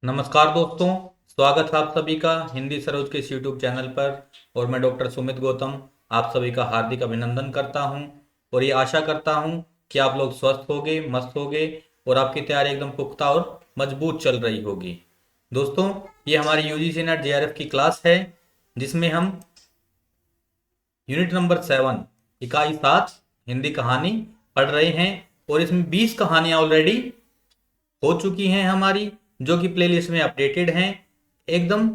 नमस्कार दोस्तों, स्वागत है आप सभी का हिंदी सरोज के इस यूट्यूब चैनल पर। और मैं डॉक्टर सुमित गौतम आप सभी का हार्दिक अभिनंदन करता हूं और ये आशा करता हूं कि आप लोग स्वस्थ होगे, मस्त होगे और आपकी तैयारी एकदम पुख्ता और मजबूत चल रही होगी। दोस्तों, ये हमारी यूजीसी नेट जेआरएफ की क्लास है जिसमें हम यूनिट नंबर 7 इकाई 7 हिंदी कहानी पढ़ रहे हैं और इसमें 20 कहानियां ऑलरेडी हो चुकी हैं हमारी, जो कि प्लेलिस्ट में अपडेटेड हैं। एकदम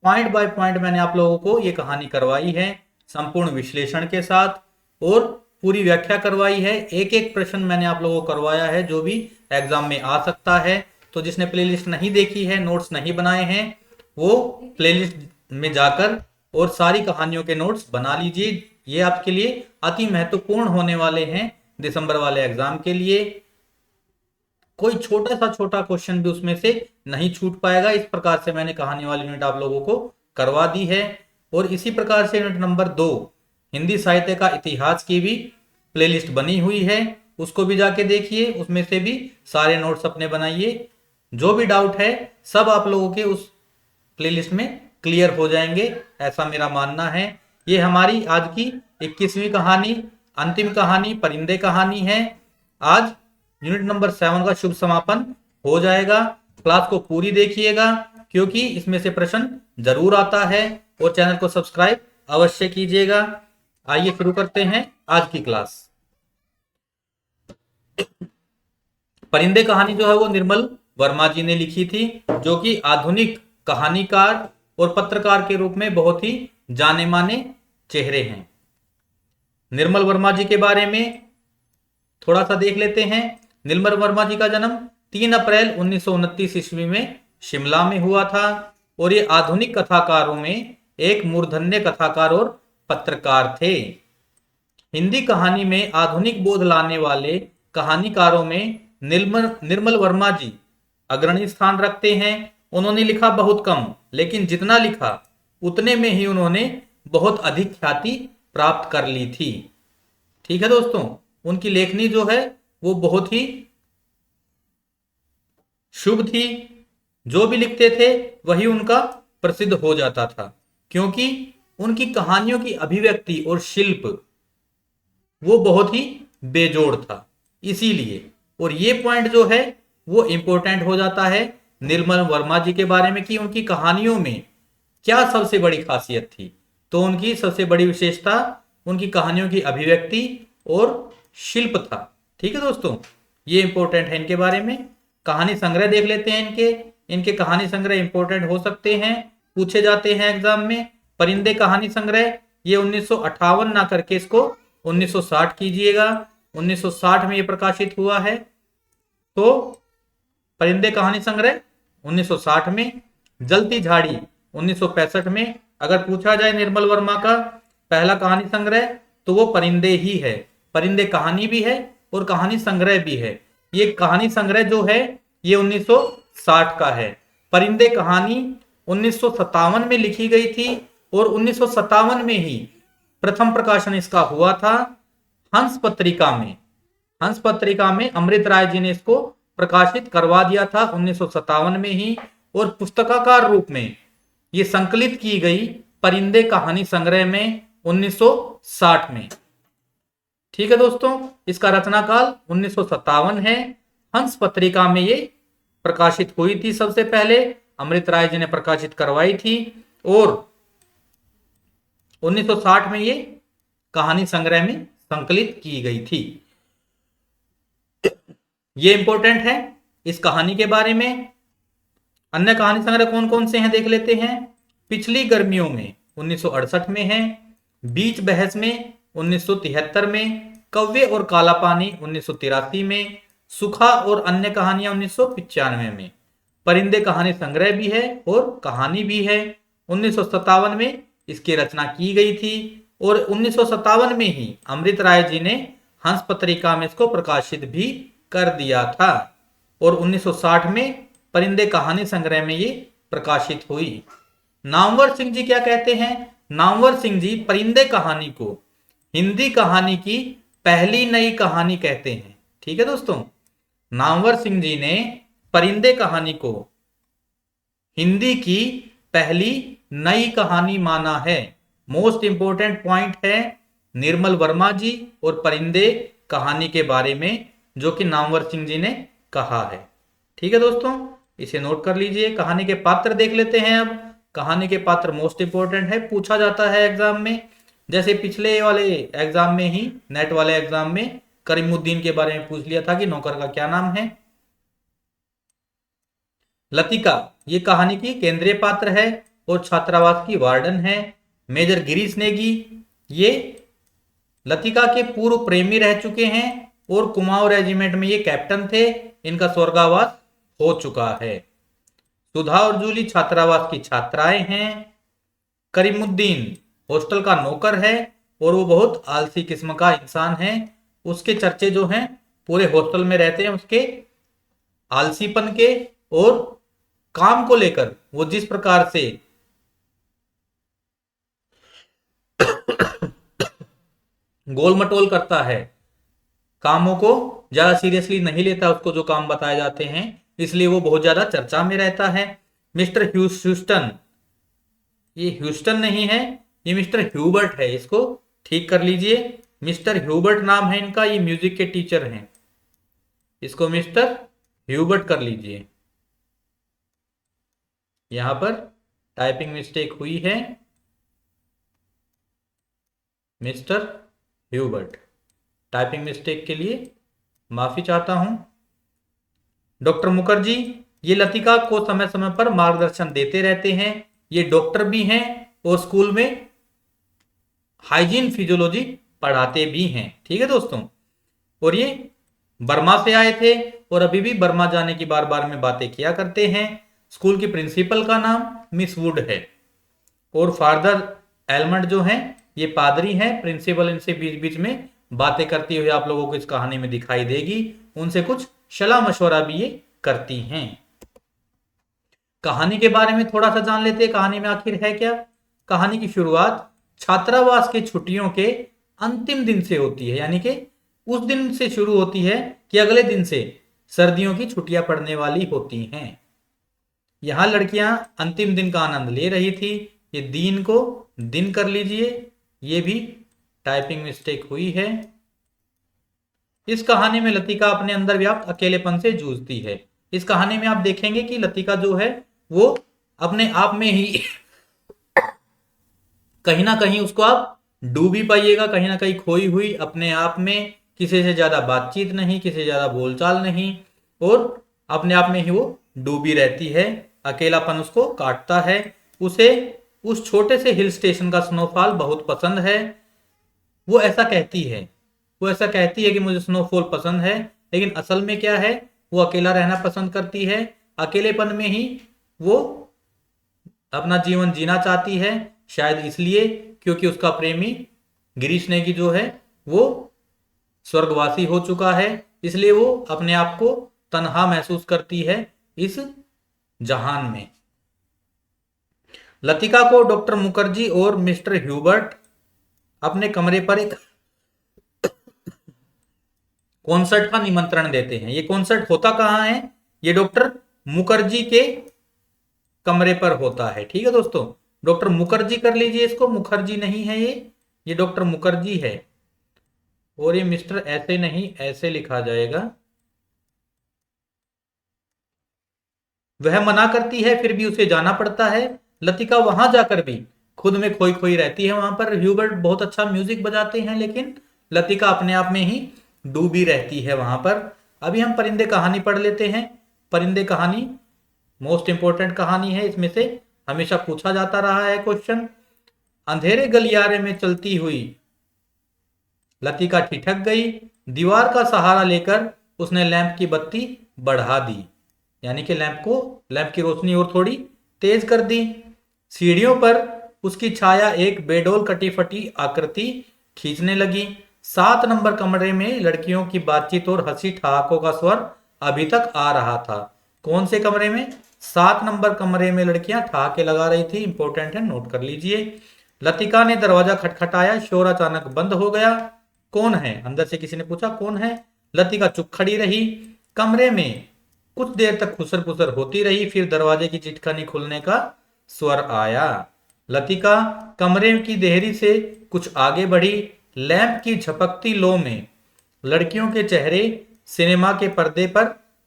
पॉइंट बाय पॉइंट मैंने आप लोगों को ये कहानी करवाई है, संपूर्ण विश्लेषण के साथ और पूरी व्याख्या करवाई है। एक एक प्रश्न मैंने आप लोगों को करवाया है जो भी एग्जाम में आ सकता है। तो जिसने प्लेलिस्ट नहीं देखी है, नोट्स नहीं बनाए हैं, वो प्लेलिस्ट में जाकर और सारी कहानियों के नोट्स बना लीजिए। ये आपके लिए अति महत्वपूर्ण होने वाले हैं दिसंबर वाले एग्जाम के लिए। कोई छोटा क्वेश्चन भी उसमें से नहीं छूट पाएगा। इस प्रकार से मैंने कहानी वाली यूनिट आप लोगों को करवा दी है। और इसी प्रकार से यूनिट नंबर 2 हिंदी साहित्य का इतिहास की भी प्लेलिस्ट बनी हुई है, उसको भी जाके देखिए, उसमें से भी सारे नोट्स अपने बनाइए। जो भी डाउट है सब आप लोगों के उस प्लेलिस्ट में क्लियर हो जाएंगे, ऐसा मेरा मानना है। ये हमारी आज की 21वीं कहानी, अंतिम कहानी, परिंदे कहानी है। आज यूनिट नंबर 7 का शुभ समापन हो जाएगा। क्लास को पूरी देखिएगा क्योंकि इसमें से प्रश्न जरूर आता है और चैनल को सब्सक्राइब अवश्य कीजिएगा। आइए शुरू करते हैं आज की क्लास। परिंदे कहानी जो है वो निर्मल वर्मा जी ने लिखी थी, जो कि आधुनिक कहानीकार और पत्रकार के रूप में बहुत ही जाने माने चेहरे हैं। निर्मल वर्मा जी के बारे में थोड़ा सा देख लेते हैं। निर्मल वर्मा जी का जन्म 3 अप्रैल 1929 ईस्वी में शिमला में हुआ था और ये आधुनिक कथाकारों में एक मूर्धन्य कथाकार और पत्रकार थे। हिंदी कहानी में आधुनिक बोध लाने वाले कहानीकारों में निर्मल वर्मा जी अग्रणी स्थान रखते हैं। उन्होंने लिखा बहुत कम, लेकिन जितना लिखा उतने में ही उन्होंने बहुत अधिक ख्याति प्राप्त कर ली थी। ठीक है दोस्तों, उनकी लेखनी जो है वो बहुत ही शुभ थी। जो भी लिखते थे वही उनका प्रसिद्ध हो जाता था, क्योंकि उनकी कहानियों की अभिव्यक्ति और शिल्प वो बहुत ही बेजोड़ था, इसीलिए। और ये पॉइंट जो है वो इंपॉर्टेंट हो जाता है निर्मल वर्मा जी के बारे में कि उनकी कहानियों में क्या सबसे बड़ी खासियत थी। तो उनकी सबसे बड़ी विशेषता उनकी कहानियों की अभिव्यक्ति और शिल्प था। ठीक है दोस्तों, ये इंपॉर्टेंट है इनके बारे में। कहानी संग्रह देख लेते हैं इनके कहानी संग्रह इंपॉर्टेंट हो सकते हैं, पूछे जाते हैं एग्जाम में। परिंदे कहानी संग्रह ये 1958 ना करके इसको 1960 कीजिएगा। 1960 में ये प्रकाशित हुआ है। तो परिंदे कहानी संग्रह 1960 में। जलती झाड़ी 1965 में। अगर पूछा जाए निर्मल वर्मा का पहला कहानी संग्रह तो वो परिंदे ही है। परिंदे कहानी भी है और कहानी संग्रह भी है। ये कहानी संग्रह जो है ये 1960 का है। परिंदे कहानी 1957 में लिखी गई थी और 1957 में ही प्रथम प्रकाशन इसका हुआ था हंस पत्रिका में। हंस पत्रिका में अमृत राय जी ने इसको प्रकाशित करवा दिया था 1957 में ही। और पुस्तकाकार रूप में ये संकलित की गई परिंदे कहानी संग्रह में 1960 में। ठीक है दोस्तों, इसका रचना काल 1957 है। हंस पत्रिका में ये प्रकाशित हुई थी सबसे पहले, अमृत राय जी ने प्रकाशित करवाई थी और 1960 में ये कहानी संग्रह में संकलित की गई थी। ये इंपॉर्टेंट है इस कहानी के बारे में। अन्य कहानी संग्रह कौन कौन से हैं देख लेते हैं। पिछली गर्मियों में 1968 में है। बीच बहस में 1973 में। कव्य और काला पानी 1983 में। सुखा और अन्य कहानियां 1995 में। परिंदे कहानी संग्रह भी है और कहानी भी है। 1957 में इसकी रचना की गई थी और 1957 में ही अमृत राय जी ने हंस पत्रिका में इसको प्रकाशित भी कर दिया था और 1960 में परिंदे कहानी संग्रह में ये प्रकाशित हुई। नामवर सिंह जी क्या कहते हैं। नामवर सिंह जी परिंदे कहानी को हिंदी कहानी की पहली नई कहानी कहते हैं। ठीक है दोस्तों, नामवर सिंह जी ने परिंदे कहानी को हिंदी की पहली नई कहानी माना है। मोस्ट इंपोर्टेंट पॉइंट है निर्मल वर्मा जी और परिंदे कहानी के बारे में, जो कि नामवर सिंह जी ने कहा है। ठीक है दोस्तों, इसे नोट कर लीजिए। कहानी के पात्र देख लेते हैं अब। कहानी के पात्र मोस्ट इंपोर्टेंट है, पूछा जाता है एग्जाम में। जैसे पिछले वाले एग्जाम में ही, नेट वाले एग्जाम में करीमुद्दीन के बारे में पूछ लिया था कि नौकर का क्या नाम है। लतिका ये कहानी की केंद्रीय पात्र है और छात्रावास की वार्डन है। मेजर गिरीश नेगी ये लतिका के पूर्व प्रेमी रह चुके हैं और कुमाऊं रेजिमेंट में ये कैप्टन थे। इनका स्वर्गावास हो चुका है। सुधा और जूली छात्रावास की छात्राएं हैं। करीमुद्दीन हॉस्टल का नौकर है और वो बहुत आलसी किस्म का इंसान है। उसके चर्चे जो हैं पूरे हॉस्टल में रहते हैं, उसके आलसीपन के और काम को लेकर वो जिस प्रकार से गोल मटोल करता है, कामों को ज्यादा सीरियसली नहीं लेता, उसको जो काम बताए जाते हैं, इसलिए वो बहुत ज्यादा चर्चा में रहता है। मिस्टर ह्यूस्टन, ये ह्यूस्टन नहीं है, ये मिस्टर ह्यूबर्ट है, इसको ठीक कर लीजिए। मिस्टर ह्यूबर्ट नाम है इनका, ये म्यूजिक के टीचर हैं, इसको मिस्टर ह्यूबर्ट कर लीजिए। यहां पर टाइपिंग मिस्टेक हुई है, मिस्टर ह्यूबर्ट। टाइपिंग मिस्टेक के लिए माफी चाहता हूं। डॉक्टर मुखर्जी ये लतिका को समय समय पर मार्गदर्शन देते रहते हैं। ये डॉक्टर भी हैं और स्कूल में हाइजीन फिजियोलॉजी पढ़ाते भी हैं। ठीक है दोस्तों, और ये बर्मा से आए थे और अभी भी बर्मा जाने की बार बार में बातें किया करते हैं। स्कूल की प्रिंसिपल का नाम मिस वुड है और फादर एलमंड जो हैं ये पादरी हैं। प्रिंसिपल इनसे बीच बीच में बातें करती हुई आप लोगों को इस कहानी में दिखाई देगी। उनसे कुछ सलाह मशवरा भी ये करती हैं। कहानी के बारे में थोड़ा सा जान लेते हैं, कहानी में आखिर है क्या। कहानी की शुरुआत छात्रावास के छुट्टियों के अंतिम दिन से होती है, यानी कि उस दिन से शुरू होती है कि अगले दिन से सर्दियों की छुट्टियां पड़ने वाली होती हैं। यहां लड़कियां अंतिम दिन का आनंद ले रही थी। ये दिन को दिन कर लीजिए, ये भी टाइपिंग मिस्टेक हुई है। इस कहानी में लतिका अपने अंदर व्याप्त अकेलेपन से जूझती है। इस कहानी में आप देखेंगे कि लतिका जो है वो अपने आप में ही कहीं ना कहीं उसको आप डूबी पाइएगा, कहीं ना कहीं खोई हुई अपने आप में, किसी से ज्यादा बातचीत नहीं, किसी से ज्यादा बोलचाल नहीं, और अपने आप में ही वो डूबी रहती है। अकेलापन उसको काटता है। उसे उस छोटे से हिल स्टेशन का स्नोफॉल बहुत पसंद है। वो ऐसा कहती है, वो ऐसा कहती है कि मुझे स्नोफॉल पसंद है, लेकिन असल में क्या है, वो अकेला रहना पसंद करती है। अकेलेपन में ही वो अपना जीवन जीना चाहती है, शायद इसलिए क्योंकि उसका प्रेमी गिरीश नेगी जो है वो स्वर्गवासी हो चुका है, इसलिए वो अपने आप को तन्हा महसूस करती है इस जहान में। लतिका को डॉक्टर मुखर्जी और मिस्टर ह्यूबर्ट अपने कमरे पर एक कॉन्सर्ट का निमंत्रण देते हैं। ये कॉन्सर्ट होता कहां है, ये डॉक्टर मुखर्जी के कमरे पर होता है। ठीक है दोस्तों, डॉक्टर मुखर्जी कर लीजिए इसको, मुखर्जी नहीं है ये डॉक्टर मुखर्जी है। और ये मिस्टर ऐसे नहीं, ऐसे लिखा जाएगा। वह मना करती है, फिर भी उसे जाना पड़ता है। लतिका वहां जाकर भी खुद में खोई खोई रहती है। वहां पर ह्यूबर्ट बहुत अच्छा म्यूजिक बजाते हैं, लेकिन लतिका अपने आप में ही डूबी रहती है वहां पर। अभी हम परिंदे कहानी पढ़ लेते हैं। परिंदे कहानी मोस्ट इंपोर्टेंट कहानी है, इसमें से हमेशा पूछा जाता रहा है क्वेश्चन। अंधेरे गलियारे में चलती हुई लतिका ठिठक गई। दीवार का सहारा लेकर उसने लैंप की बत्ती बढ़ा दी, यानी कि लैंप की रोशनी और थोड़ी तेज कर दी। सीढ़ियों पर उसकी छाया एक बेडोल कटी फटी आकृति खींचने लगी। 7 नंबर कमरे में लड़कियों की बातचीत और हंसी ठहाकों का स्वर अभी तक आ रहा था। कौन से कमरे में? 7 नंबर कमरे में लड़कियां ठहाके लगा रही थी। इंपॉर्टेंट है, नोट कर लीजिए। लतिका ने दरवाजा खटखटाया, शोर अचानक बंद हो गया। कौन है? अंदर से किसी ने पूछा कौन है। लतिका चुप खड़ी रही। कमरे में कुछ देर तक खुसर पुसर होती रही, फिर दरवाजे की चिटखनी खुलने का स्वर आया। लतिका कमरे की देहरी से कुछ आगे बढ़ी। लैंप की झपकती लो में लड़कियों के चेहरे सिनेमा के पर्दे पर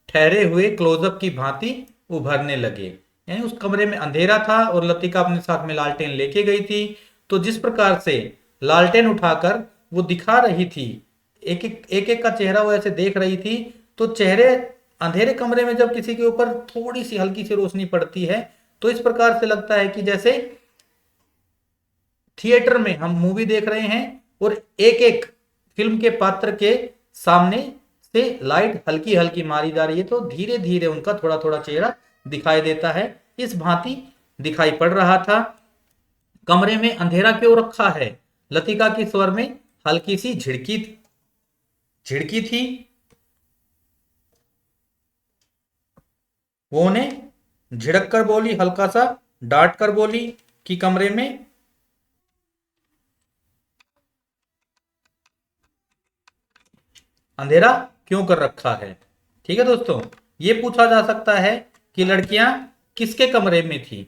ठहरे हुए क्लोजअप की भांति उभरने लगे। यानी उस कमरे में अंधेरा था और लतिका अपने साथ में लालटेन लेके गई थी, तो जिस प्रकार से लालटेन उठाकर वो दिखा रही थी, एक एक का चेहरा वो ऐसे देख रही थी, तो चेहरे अंधेरे कमरे में जब किसी के ऊपर थोड़ी सी हल्की सी रोशनी पड़ती है तो इस प्रकार से लगता है कि जैसे थिएटर में हम मूवी देख रहे हैं और एक एक फिल्म के पात्र के सामने से लाइट हल्की हल्की मारी जा रही है, तो धीरे धीरे उनका थोड़ा थोड़ा चेहरा दिखाई देता है। इस भांति दिखाई पड़ रहा था। कमरे में अंधेरा क्यों रखा है? लतिका की स्वर में हल्की सी झिड़की थी। वो उन्हें झिड़क कर बोली, हल्का सा डांट कर बोली कि कमरे में अंधेरा क्यों कर रखा है। ठीक है दोस्तों, ये पूछा जा सकता है कि लड़कियां किसके कमरे में थी,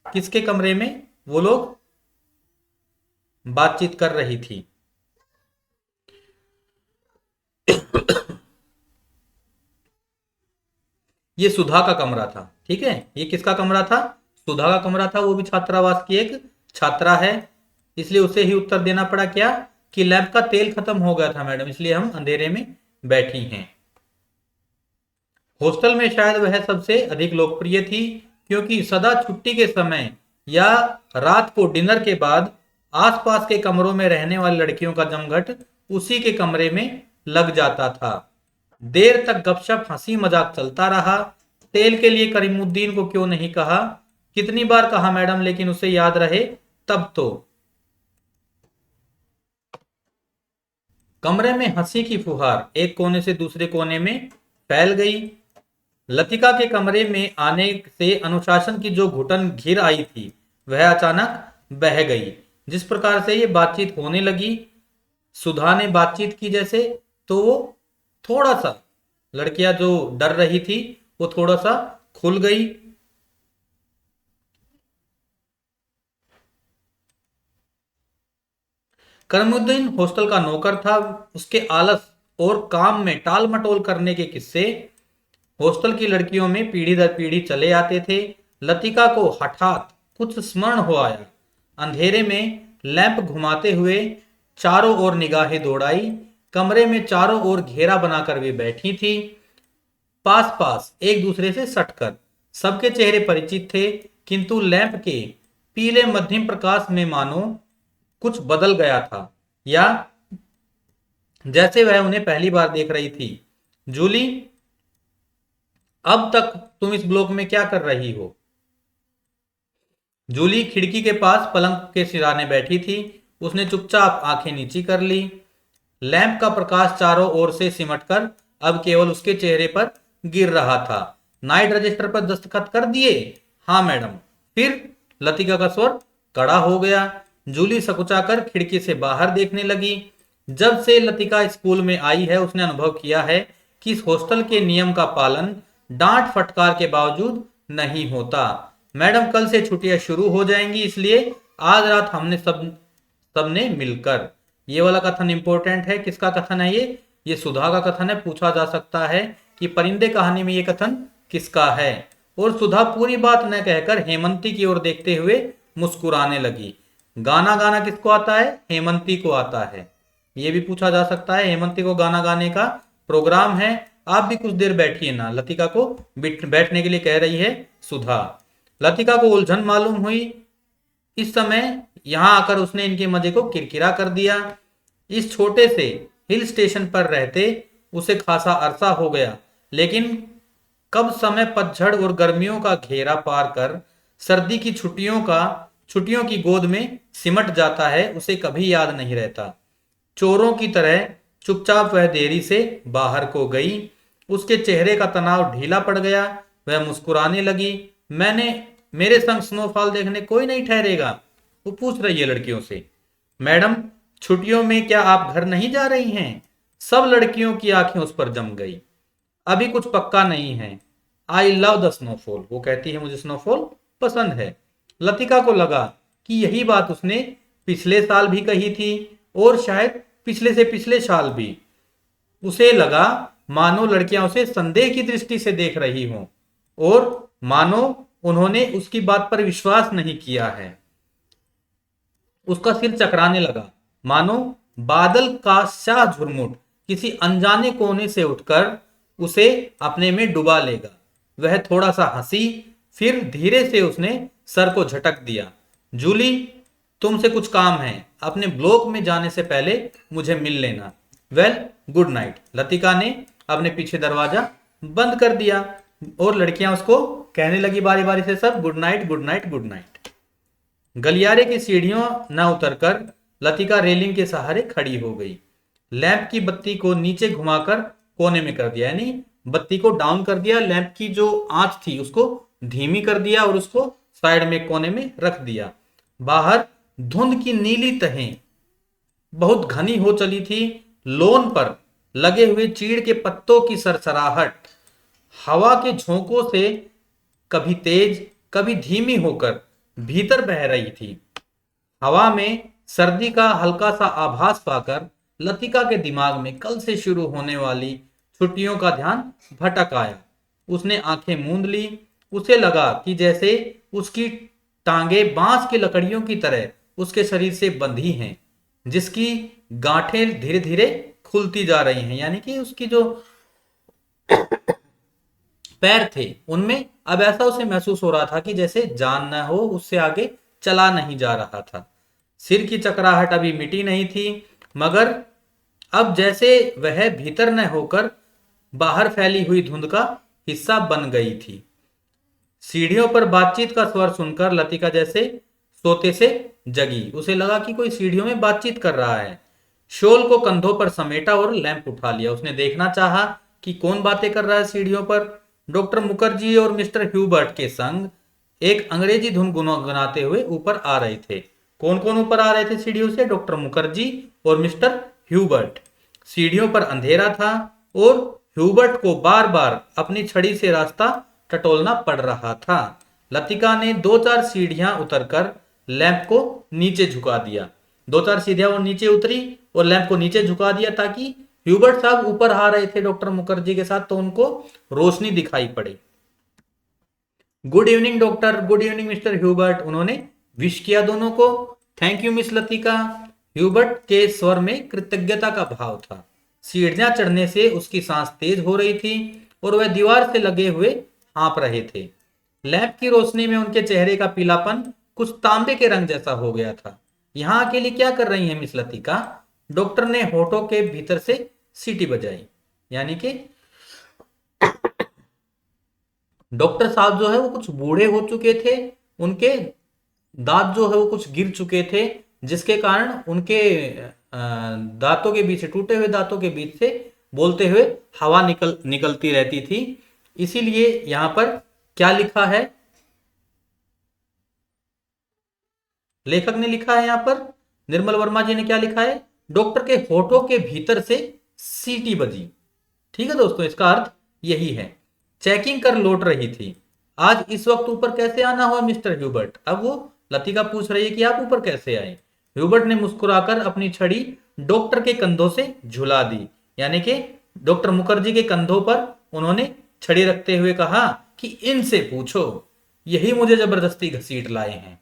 किसके कमरे में वो लोग बातचीत कर रही थी। ये सुधा का कमरा था। ठीक है, ये किसका कमरा था? सुधा का कमरा था। वो भी छात्रावास की एक छात्रा है, इसलिए उसे ही उत्तर देना पड़ा क्या कि लैंप का तेल खत्म हो गया था मैडम, इसलिए हम अंधेरे में बैठी हैं। हॉस्टल में शायद वह सबसे अधिक लोकप्रिय थी, क्योंकि सदा छुट्टी के समय या रात को डिनर के बाद आसपास के कमरों में रहने वाली लड़कियों का जमघट उसी के कमरे में लग जाता था। देर तक गपशप हंसी मजाक चलता रहा। तेल के लिए करीमुद्दीन को क्यों नहीं कहा? कितनी बार कहा मैडम, लेकिन उसे याद रहे तब तो। कमरे में हंसी की फुहार एक कोने से दूसरे कोने में फैल गई। लतिका के कमरे में आने से अनुशासन की जो घुटन घिर आई थी वह अचानक बह गई। जिस प्रकार से ये बातचीत होने लगी, सुधा ने बातचीत की जैसे, तो वो थोड़ा सा, लड़कियां जो डर रही थी वो थोड़ा सा खुल गई। करमुद्दीन हॉस्टल का नौकर था। उसके आलस और काम में टाल मटोल करने के किस्से हॉस्टल की लड़कियों में पीढ़ी दर पीढ़ी चले आते थे। लतिका को हठात कुछ स्मरण हो आया। अंधेरे में लैंप घुमाते हुए चारों ओर निगाहें दौड़ाई। कमरे में चारों ओर घेरा बनाकर वे बैठी थी, पास पास एक दूसरे से सटकर। सबके चेहरे परिचित थे, किंतु लैंप के पीले मध्यम प्रकाश में मानो कुछ बदल गया था, या जैसे वह उन्हें पहली बार देख रही थी। जूली, अब तक तुम इस ब्लॉक में क्या कर रही हो? जूली खिड़की के पास पलंग के सिराने बैठी थी। उसने चुपचाप आंखें नीची कर ली। लैंप का प्रकाश चारों ओर से सिमटकर अब केवल उसके चेहरे पर गिर रहा था। नाइट रजिस्टर पर दस्तखत कर दिए? हाँ मैडम। फिर? लतिका का स्वर कड़ा हो गया। जूली सकुचाकर खिड़की से बाहर देखने लगी। जब से लतिका स्कूल में आई है उसने अनुभव किया है कि इस हॉस्टल के नियम का पालन डांट फटकार के बावजूद नहीं होता। मैडम, कल से छुट्टियां शुरू हो जाएंगी, इसलिए आज रात हमने सबने मिलकर, ये वाला कथन इंपॉर्टेंट है। किसका कथन है ये सुधा का कथन है। पूछा जा सकता है कि परिंदे कहानी में ये कथन किसका है। और सुधा पूरी बात न कहकर हेमंती की ओर देखते हुए मुस्कुराने लगी। गाना गाना किसको आता है? हेमंती को आता है। ये भी पूछा जा सकता है, हेमंती को गाना गाने का प्रोग्राम है, आप भी कुछ देर बैठिए ना। लतिका को बैठने के लिए कह रही है सुधा। लतिका को उलझन मालूम हुई। इस समय यहां आकर उसने इनके मजे को किरकिरा कर दिया। इस छोटे से हिल स्टेशन पर रहते उसे खासा अरसा हो गया, लेकिन कब समय पतझड़ और गर्मियों का घेरा पार कर सर्दी की छुट्टियों की गोद में सिमट जाता है, उसे कभी याद नहीं रहता। चोरों की तरह चुपचाप वह देरी से बाहर को गई। उसके चेहरे का तनाव ढीला पड़ गया। वह मुस्कुराने लगी। मेरे संग स्नोफॉल देखने कोई नहीं ठहरेगा? वो पूछ रही है लड़कियों से। मैडम, छुट्टियों में क्या आप घर नहीं जा रही हैं? सब लड़कियों की आंखें उस पर जम गई। अभी कुछ पक्का नहीं है। आई लव द स्नोफॉल, वो कहती है मुझे स्नोफॉल पसंद है। लतिका को लगा कि यही बात उसने पिछले साल भी कही थी और शायद पिछले से पिछले साल भी। उसे लगा मानो लड़कियां उसे संदेह की दृष्टि से देख रही हों और मानो उन्होंने उसकी बात पर विश्वास नहीं किया है। उसका सिर चकराने लगा, मानो बादल का शाह झुरमुट किसी अनजाने कोने से उठकर उसे अपने में डुबा लेगा। वह थोड़ा सा हंसी, फिर धीरे से उसने सर को झटक दिया। जूली, तुमसे कुछ काम है, अपने ब्लॉक में जाने से पहले मुझे मिल लेना। Well, good night. लतिका ने अपने पीछे दरवाजा बंद कर दिया और लड़कियां उसको कहने लगी बारी बारी से सब good night good night good night. गलियारे की सीढ़ियों न उतरकर लतिका रेलिंग के सहारे खड़ी हो गई। लैंप की बत्ती को नीचे घुमाकर कोने में कर दिया, यानी बत्ती को डाउन कर दिया, लैंप की जो आंच थी उसको धीमी कर दिया और उसको साइड में कोने में रख दिया। बाहर धुंध की नीली तहें बहुत घनी हो चली थी। लॉन पर लगे हुए चीड़ के पत्तों की सरसराहट हवा के झोंकों से कभी तेज कभी धीमी होकर भीतर बह रही थी। हवा में सर्दी का हल्का सा आभास पाकर लतिका के दिमाग में कल से शुरू होने वाली छुट्टियों का ध्यान भटक आया। उसने आंखें मूंद ली। उसे लगा कि जैसे उसकी टांगे बांस की लकड़ियों की तरह उसके शरीर से बंधी हैं, जिसकी गांठें धीरे धीरे खुलती जा रही हैं, यानी कि उसकी जो पैर थे उनमें अब ऐसा उसे महसूस हो रहा था कि जैसे जान न हो, उससे आगे चला नहीं जा रहा था। सिर की चकराहट अभी मिटी नहीं थी, मगर अब जैसे वह भीतर न होकर बाहर फैली हुई धुंध का हिस्सा बन गई थी। सीढ़ियों पर बातचीत का स्वर सुनकर लतिका जैसे सोते से जगी। उसे लगा कि कोई सीढ़ियों में बातचीत कर रहा है। शॉल को कंधों पर समेटा और लैंप उठा लिया। उसने देखना चाहा कि कौन बातें कर रहा है सीढ़ियों पर। डॉक्टर मुखर्जी और मिस्टर ह्यूबर्ट के संग एक अंग्रेजी धुन गुनगुनाते हुए ऊपर आ रहे थे। कौन कौन ऊपर आ रहे थे सीढ़ियों से? डॉक्टर मुखर्जी और मिस्टर ह्यूबर्ट। सीढ़ियों पर अंधेरा था और ह्यूबर्ट को बार बार अपनी छड़ी से रास्ता टटोलना पड़ रहा था। लतिका ने 2-4 सीढ़ियां उतरकर लैंप को नीचे झुका दिया। 2-4 सीढ़ियां वो नीचे उतरी और लैंप को नीचे झुका दिया ताकि ह्यूबर्ट साहब ऊपर आ रहे थे डॉक्टर मुखर्जी के साथ, तो उनको रोशनी दिखाई पड़े। Good evening doctor, good evening mister Hubert, उन्होंने विश किया दोनों को। Thank you miss Latika. Hubert के स्वर में कृतज्ञता का भाव था। सीढ़ियां चढ़ने से उसकी सांस तेज हो रही थी और वह दीवार से लगे हुए हाँप रहे थे। लैंप की रोशनी में उनके चेहरे का पीलापन कुछ तांबे के रंग जैसा हो गया था। यहां अकेली क्या कर रही है मिस लतिका? डॉक्टर ने होठों के भीतर से सीटी बजाई, यानी कि डॉक्टर साहब जो है वो कुछ बूढ़े हो चुके थे। उनके दांत जो है वो कुछ गिर चुके थे, जिसके कारण उनके दांतों के बीच से, टूटे हुए दांतों के बीच से बोलते हुए हवा निकलती रहती थी। इसीलिए यहां पर क्या लिखा है, लेखक ने लिखा है यहां पर, निर्मल वर्मा जी ने क्या लिखा है? डॉक्टर के होठों के भीतर से सीटी बजी। ठीक है दोस्तों, इसका अर्थ यही है। चेकिंग कर लौट रही थी। आज इस वक्त ऊपर कैसे आना हुआ मिस्टर ह्यूबर्ट? अब वो लतिका पूछ रही है कि आप ऊपर कैसे आए। ह्यूबर्ट ने मुस्कुराकर अपनी छड़ी डॉक्टर के कंधों से झुला दी, यानी कि डॉक्टर मुखर्जी के कंधों पर उन्होंने छड़ी रखते हुए कहा कि इनसे पूछो, यही मुझे जबरदस्ती घसीट लाए हैं।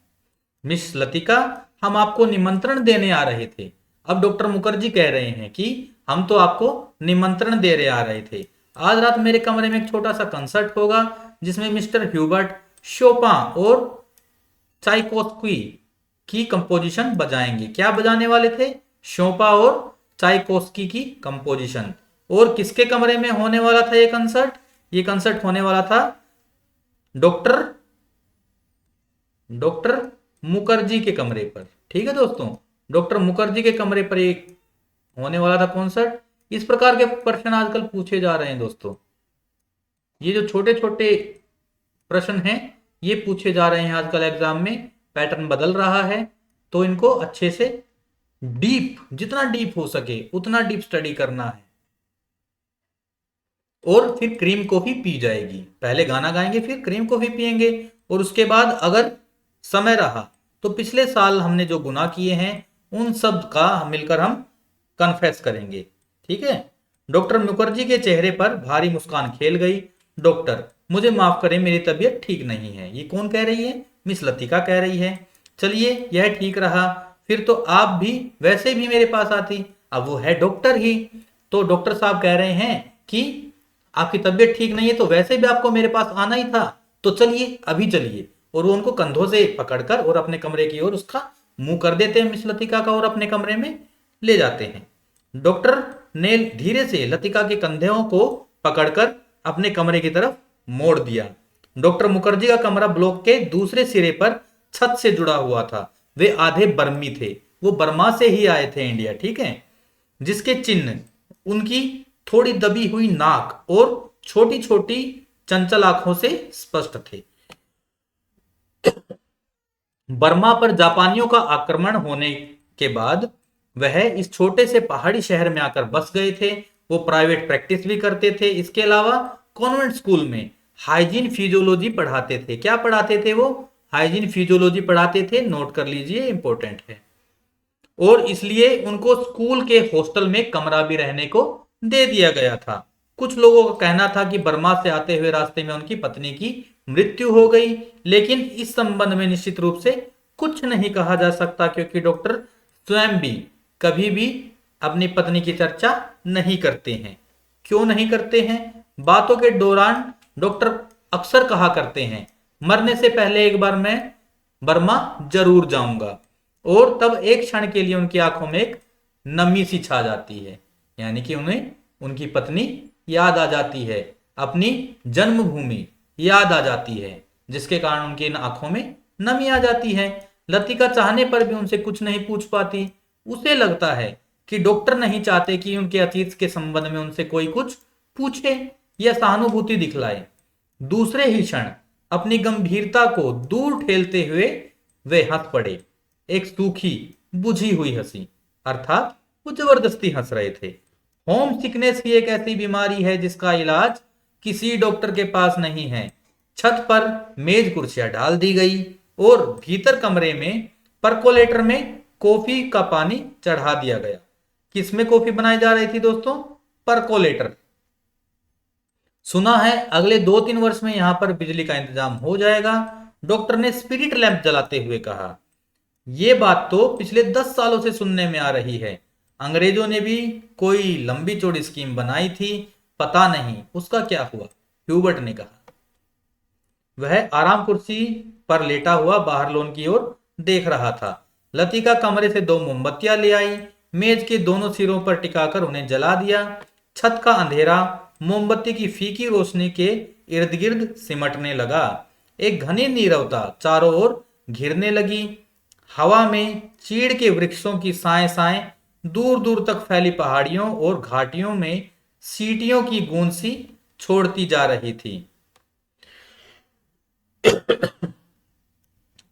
मिस लतिका, हम आपको निमंत्रण देने आ रहे थे। अब डॉक्टर मुखर्जी कह रहे हैं कि हम तो आपको निमंत्रण दे रहे आ रहे थे। आज रात मेरे कमरे में एक छोटा सा कंसर्ट होगा जिसमें मिस्टर ह्यूबर्ट शोपा और चाइकोस्की की कंपोजिशन बजाएंगे। क्या बजाने वाले थे? शोपा और चाइकोस्की की कंपोजिशन। और किसके कमरे में होने वाला था ये कंसर्ट? ये कंसर्ट होने वाला था डॉक्टर मुखर्जी के कमरे पर। ठीक है दोस्तों, डॉक्टर मुखर्जी के कमरे पर एक होने वाला था कॉन्सर्ट। इस प्रकार के प्रश्न आजकल पूछे जा रहे हैं दोस्तों। ये जो छोटे छोटे प्रश्न हैं ये पूछे जा रहे हैं आजकल एग्जाम में। पैटर्न बदल रहा है, तो इनको अच्छे से डीप, जितना डीप हो सके उतना डीप स्टडी करना है। और फिर क्रीम कॉफी पी जाएगी। पहले गाना गाएंगे, फिर क्रीम कॉफी पिएंगे, और उसके बाद अगर समय रहा तो पिछले साल हमने जो गुनाह किए हैं उन सब का मिलकर हम कन्फेस करेंगे। ठीक है। डॉक्टर मुखर्जी के चेहरे पर भारी मुस्कान खेल गई। डॉक्टर, मुझे माफ करें, मेरी तबीयत ठीक नहीं है। ये कौन कह रही है? मिस लतिका कह रही है। चलिए, यह ठीक रहा, फिर तो आप भी वैसे भी मेरे पास आती। अब वो है डॉक्टर ही, तो डॉक्टर साहब कह रहे हैं कि आपकी तबीयत ठीक नहीं है तो वैसे भी आपको मेरे पास आना ही था, तो चलिए अभी चलिए। और वो उनको कंधों से पकड़कर और अपने कमरे की ओर उसका मुंह कर देते हैं मिस लतिका का, और अपने कमरे में ले जाते हैं। डॉक्टर ने धीरे से लतिका के कंधों को पकड़कर अपने कमरे की तरफ मोड़ दिया। डॉक्टर मुखर्जी का कमरा ब्लॉक के दूसरे सिरे पर छत से जुड़ा हुआ था। वे आधे बर्मी थे, वो बर्मा से ही आए थे इंडिया, ठीक है, जिसके चिन्ह उनकी थोड़ी दबी हुई नाक और छोटी छोटी चंचल आंखों से स्पष्ट थे। बर्मा पर जापानियों का आक्रमण होने के बाद वह इस छोटे से पहाड़ी शहर में आकर बस गए थे। वो प्राइवेट प्रैक्टिस भी करते थे। इसके अलावा कॉन्वेंट स्कूल में हाइजीन फिजियोलॉजी पढ़ाते थे। क्या पढ़ाते थे वो? हाइजीन फिजियोलॉजी पढ़ाते थे। नोट कर लीजिए, इंपॉर्टेंट है। और इसलिए उनको स्कूल के हॉस्टल में कमरा भी रहने को दे दिया गया था। कुछ लोगों का कहना था कि बर्मा से आते हुए रास्ते में उनकी पत्नी की मृत्यु हो गई, लेकिन इस संबंध में निश्चित रूप से कुछ नहीं कहा जा सकता, क्योंकि डॉक्टर स्वयं भी कभी भी अपनी पत्नी की चर्चा नहीं करते हैं। क्यों नहीं करते हैं? बातों के दौरान डॉक्टर अक्सर कहा करते हैं, मरने से पहले एक बार मैं बर्मा जरूर जाऊंगा। और तब एक क्षण के लिए उनकी आंखों में एक नमी सी छा जाती है, यानी कि उन्हें उनकी पत्नी याद आ जाती है, अपनी जन्मभूमि याद आ जाती है, जिसके कारण उनकी आंखों में नमी आ जाती है। लतिका चाहने पर भी उनसे कुछ नहीं पूछ पाती। उसे लगता है कि डॉक्टर नहीं चाहते कि उनके अतीत के संबंध में उनसे कोई कुछ पूछे या सहानुभूति दिखलाए। दूसरे ही क्षण अपनी गंभीरता को दूर ठेलते हुए वे हंस पड़े, एक सूखी बुझी हुई हंसी, अर्थात वो जबरदस्ती हंस रहे थे। होम सिकनेस ही एक ऐसी बीमारी है जिसका इलाज किसी डॉक्टर के पास नहीं है। छत पर मेज कुर्सियां डाल दी गई और भीतर कमरे में परकोलेटर में कॉफी का पानी चढ़ा दिया गया। किसमें कॉफी बनाई जा रही थी दोस्तों? परकोलेटर। सुना है अगले 2-3 वर्ष में यहां पर बिजली का इंतजाम हो जाएगा, डॉक्टर ने स्पिरिट लैंप जलाते हुए कहा। यह बात तो पिछले 10 सालों से सुनने में आ रही है। अंग्रेजों ने भी कोई लंबी चौड़ी स्कीम बनाई थी, पता नहीं उसका क्या हुआ, ह्यूबर्ट ने कहा। वह आराम कुर्सी पर लेटा हुआ बाहर लॉन की ओर देख रहा था। लतिका कमरे से 2 मोमबत्तियां ले आई, मेज के दोनों सिरों पर टिकाकर उन्हें जला दिया। छत का अंधेरा मोमबत्ती की फीकी रोशनी के इर्द गिर्द सिमटने लगा। एक घनी नीरवता चारों ओर घिरने लगी। हवा में चीड़ के वृक्षों की साएं साएं दूर दूर तक फैली पहाड़ियों और घाटियों में सीटियों की गूंज सी छोड़ती जा रही थी।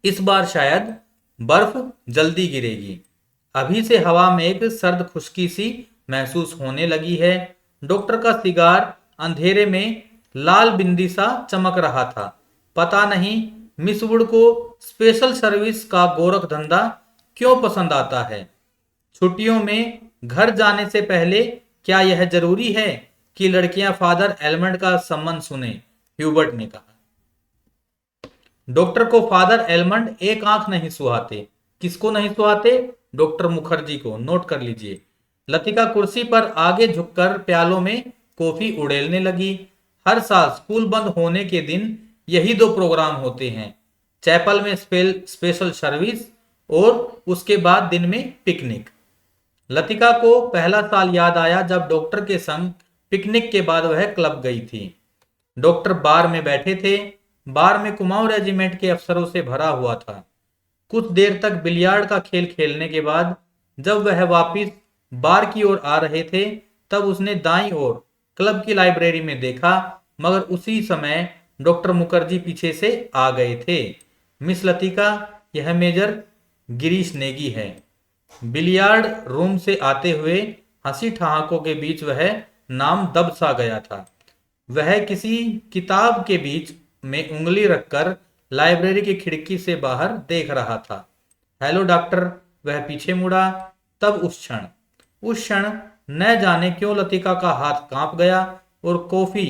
इस बार शायद बर्फ जल्दी गिरेगी। अभी से हवा में एक सर्द खुश्की सी महसूस होने लगी है। डॉक्टर का सिगार अंधेरे में लाल बिंदी सा चमक रहा था। पता नहीं मिस वुड को स्पेशल सर्विस का गोरख धंधा क्यों पसंद आता है। छुट्टियों में घर जाने से पहले क्या यह जरूरी है कि लड़कियां फादर एलमंड का सम्मान सुने? ह्यूबर्ट ने कहा। डॉक्टर को फादर एलमंड एक आंख नहीं सुहाते। किसको नहीं सुहाते? डॉक्टर मुखर्जी को। नोट कर लीजिए। लतिका कुर्सी पर आगे झुककर प्यालों में कॉफी उड़ेलने लगी। हर साल स्कूल बंद होने के दिन यही 2 प्रोग्राम होते हैं, चैपल में स्पेशल सर्विस और उसके बाद दिन में पिकनिक। लतिका को पहला साल याद आया जब डॉक्टर के संग पिकनिक के बाद वह क्लब गई थी। डॉक्टर बार में बैठे थे। बार में कुमाऊं रेजिमेंट के अफसरों से भरा हुआ था। कुछ देर तक बिलियार्ड का खेल खेलने के बाद जब वह वापस बार की ओर आ रहे थे तब उसने दाईं ओर क्लब की लाइब्रेरी में देखा, मगर उसी समय डॉक्टर मुखर्जी पीछे से आ गए थे। मिस लतिका, यह मेजर गिरीश नेगी है। बिलियार्ड रूम से आते हुए हंसी ठहाकों के बीच वह नाम दब सा गया था। वह किसी किताब के बीच में उंगली रखकर लाइब्रेरी की खिड़की से बाहर देख रहा था। हेलो डॉक्टर, वह पीछे मुड़ा। तब उस क्षण न जाने क्यों लतिका का हाथ कांप गया और कॉफी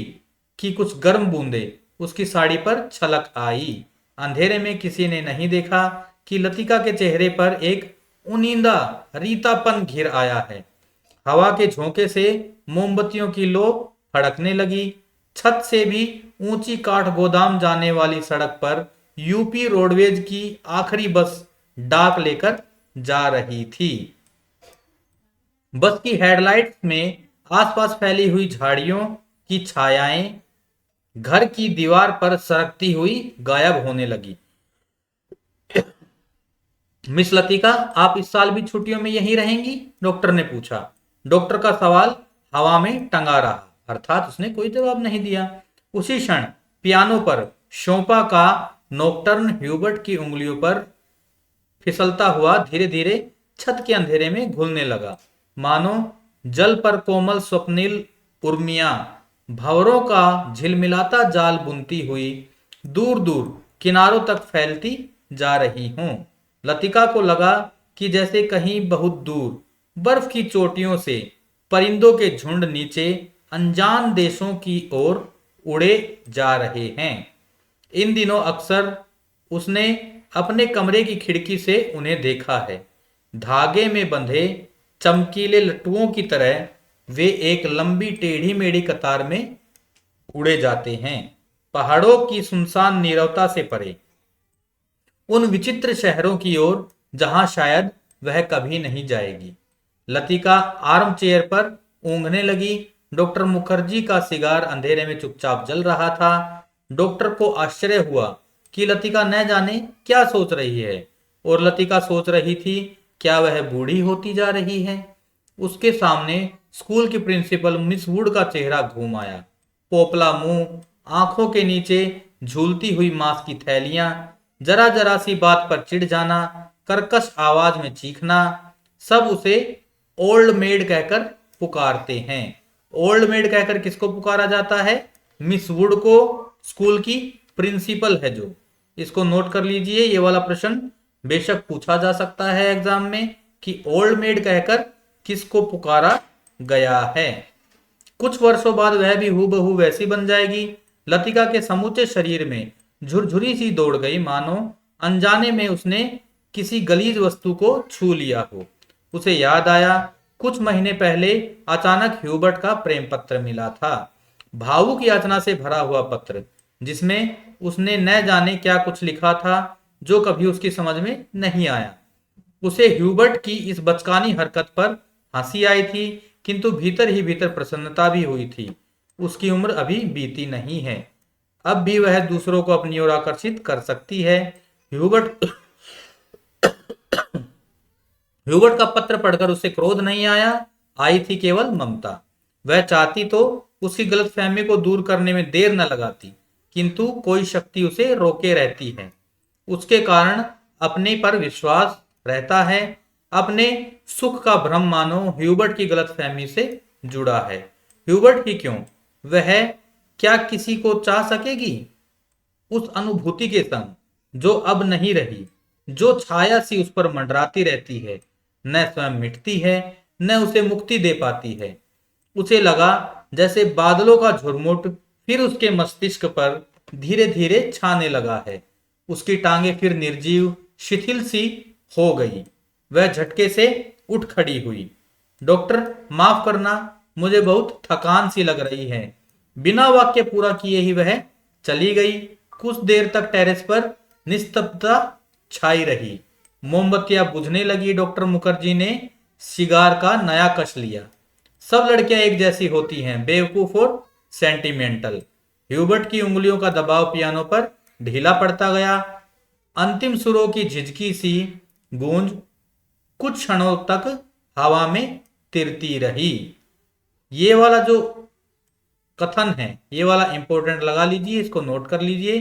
की कुछ गर्म बूंदें उसकी साड़ी पर छलक आई। अंधेरे में किसी ने नहीं देखा कि लतिका के चेहरे पर एक उनींदा रीतापन घिर आया है। हवा के झोंके से मोमबत्तियों की लो फड़कने लगी। छत से भी ऊंची काठ गोदाम जाने वाली सड़क पर यूपी रोडवेज की आखिरी बस डाक लेकर जा रही थी। बस की हेडलाइट्स में आसपास फैली हुई झाड़ियों की छायाएं घर की दीवार पर सरकती हुई गायब होने लगी। मिस लतिका, आप इस साल भी छुट्टियों में यहीं रहेंगी? डॉक्टर ने पूछा। डॉक्टर का सवाल हवा में टंगा रहा, अर्थात उसने कोई जवाब नहीं दिया। उसी क्षण पियानो पर शोपा का नॉकटर्न ह्यूबर्ट की उंगलियों पर फिसलता हुआ धीरे धीरे छत के अंधेरे में घुलने लगा, मानो जल पर कोमल स्वप्निल उर्मियां भंवरों का झिलमिलाता जाल बुनती हुई दूर दूर किनारों तक फैलती जा रही हों। लतिका को लगा कि जैसे कहीं बहुत दूर बर्फ की चोटियों से परिंदों के झुंड नीचे अनजान देशों की ओर उड़े जा रहे हैं। इन दिनों अक्सर उसने अपने कमरे की खिड़की से उन्हें देखा है। धागे में बंधे चमकीले लट्टुओं की तरह वे एक लंबी टेढ़ी मेढ़ी कतार में उड़े जाते हैं, पहाड़ों की सुनसान नीरवता से परे, उन विचित्र शहरों की ओर जहां शायद वह कभी नहीं जाएगी। लतिका आर्म चेयर पर ऊँघने लगी। डॉक्टर मुखर्जी का सिगार अंधेरे में चुपचाप जल रहा था। डॉक्टर को आश्चर्य हुआ कि लतिका न जाने क्या सोच रही है, और लतिका सोच रही थी क्या वह बूढ़ी होती जा रही है। उसके सामने स्कूल की प्रिंसिपल मिस वुड का चेहरा घूम आया। पोपला मुंह, आंखों के नीचे झूलती हुई मांस की थैलियां, जरा जरा सी बात पर चिढ़ जाना, कर्कश आवाज में चीखना, सब उसे ओल्ड मेड कहकर पुकारते हैं। ओल्ड मेड कहकर किसको पुकारा जाता है? मिस वुड को, स्कूल की प्रिंसिपल है जो। इसको नोट कर लीजिए, ये वाला प्रश्न बेशक पूछा जा सकता है एग्जाम में कि ओल्ड मेड कहकर किसको पुकारा गया है। कुछ वर्षों बाद वह भी हूबहू वैसी बन जाएगी। लतिका के समूचे शरीर में झुरझुरी सी दौड़ गई, मानो अनजाने में उसने किसी गलीज वस्तु को छू लिया हो। उसे याद आया कुछ महीने पहले अचानक ह्यूबर्ट का प्रेम पत्र मिला था। भावुक याचना से भरा हुआ पत्र, जिसमें उसने न जाने क्या कुछ लिखा था जो कभी उसकी समझ में नहीं आया। उसे ह्यूबर्ट की इस बचकानी हरकत पर हंसी आई थी, किंतु भीतर ही भीतर प्रसन्नता भी हुई थी। उसकी उम्र अभी बीती नहीं है, अब भी वह दूसरों को अपनी ओर आकर्षित कर सकती है। ह्यूबर्ट ह्यूबर्ट का पत्र पढ़कर उसे क्रोध नहीं आया, आई थी केवल ममता। वह चाहती तो उसकी गलतफहमी को दूर करने में देर न लगाती, किंतु कोई शक्ति उसे रोके रहती है। उसके कारण अपने पर विश्वास रहता है। अपने सुख का भ्रम मानो ह्यूबर्ट की गलतफहमी से जुड़ा है। ह्यूबर्ट ही क्यों, वह क्या किसी को चाह सकेगी उस अनुभूति के संग जो अब नहीं रही, जो छाया सी उस पर मंडराती रहती है, न स्वयं मिटती है न उसे मुक्ति दे पाती है। उसे लगा जैसे बादलों का झुरमुट फिर उसके मस्तिष्क पर धीरे धीरे छाने लगा है। उसकी टांगे फिर निर्जीव शिथिल सी हो गई। वह झटके से उठ खड़ी हुई। डॉक्टर, माफ करना, मुझे बहुत थकान सी लग रही है। बिना वाक्य पूरा किए ही वह चली गई। कुछ देर तक टेरेस पर निस्तब्धता छाई रही। मोमबत्तियां बुझने लगी। डॉक्टर मुखर्जी ने सिगार का नया कश लिया। सब लड़कियां एक जैसी होती हैं, बेवकूफ और सेंटिमेंटल। ह्यूबर्ट की उंगलियों का दबाव पियानो पर ढीला पड़ता गया। अंतिम सुरों की झिझकी सी गूंज कुछ क्षणों तक हवा में तिरती रही। ये वाला जो कथन है, ये वाला इंपॉर्टेंट लगा लीजिए, इसको नोट कर लीजिए।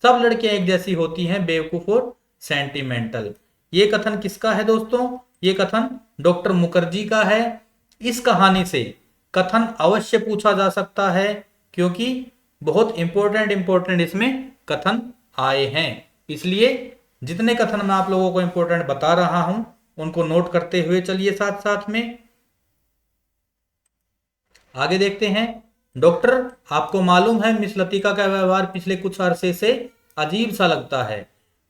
सब लड़कियां एक जैसी होती हैं, बेवकूफ और सेंटिमेंटल। ये कथन किसका है दोस्तों? ये कथन डॉक्टर मुखर्जी का है। इस कहानी से कथन अवश्य पूछा जा सकता है क्योंकि बहुत इंपॉर्टेंट इसमें कथन आए हैं। इसलिए जितने कथन मैं आप लोगों को इंपॉर्टेंट बता रहा हूं उनको नोट करते हुए चलिए साथ साथ में। आगे देखते हैं। डॉक्टर, आपको मालूम है मिस लतिका का व्यवहार पिछले कुछ अरसे से अजीब सा लगता है।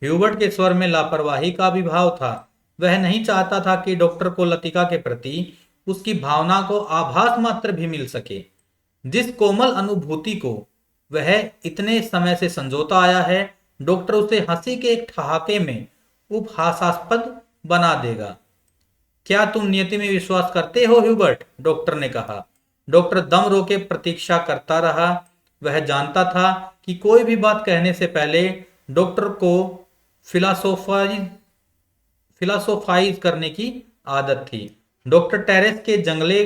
ह्यूबर्ट के स्वर में लापरवाही का भी भाव था। वह नहीं चाहता था कि डॉक्टर को लतिका के प्रति उसकी भावना को आभास मात्र भी मिल सके। जिस कोमल अनुभूति को वह इतने समय से संजोता आया है, डॉक्टर उसे हंसी के एक ठहाके में उपहासास्पद बना देगा। क्या तुम नियति में विश्वास करते हो ह्यूबर्ट? डॉक्टर ने कहा। डॉक्टर दम रोके प्रतीक्षा करता रहा। वह जानता था कि कोई भी बात कहने से पहले डॉक्टर को फिलासोफाइज फिलासोफाइज करने की आदत थी। डॉक्टर टेरेस के जंगले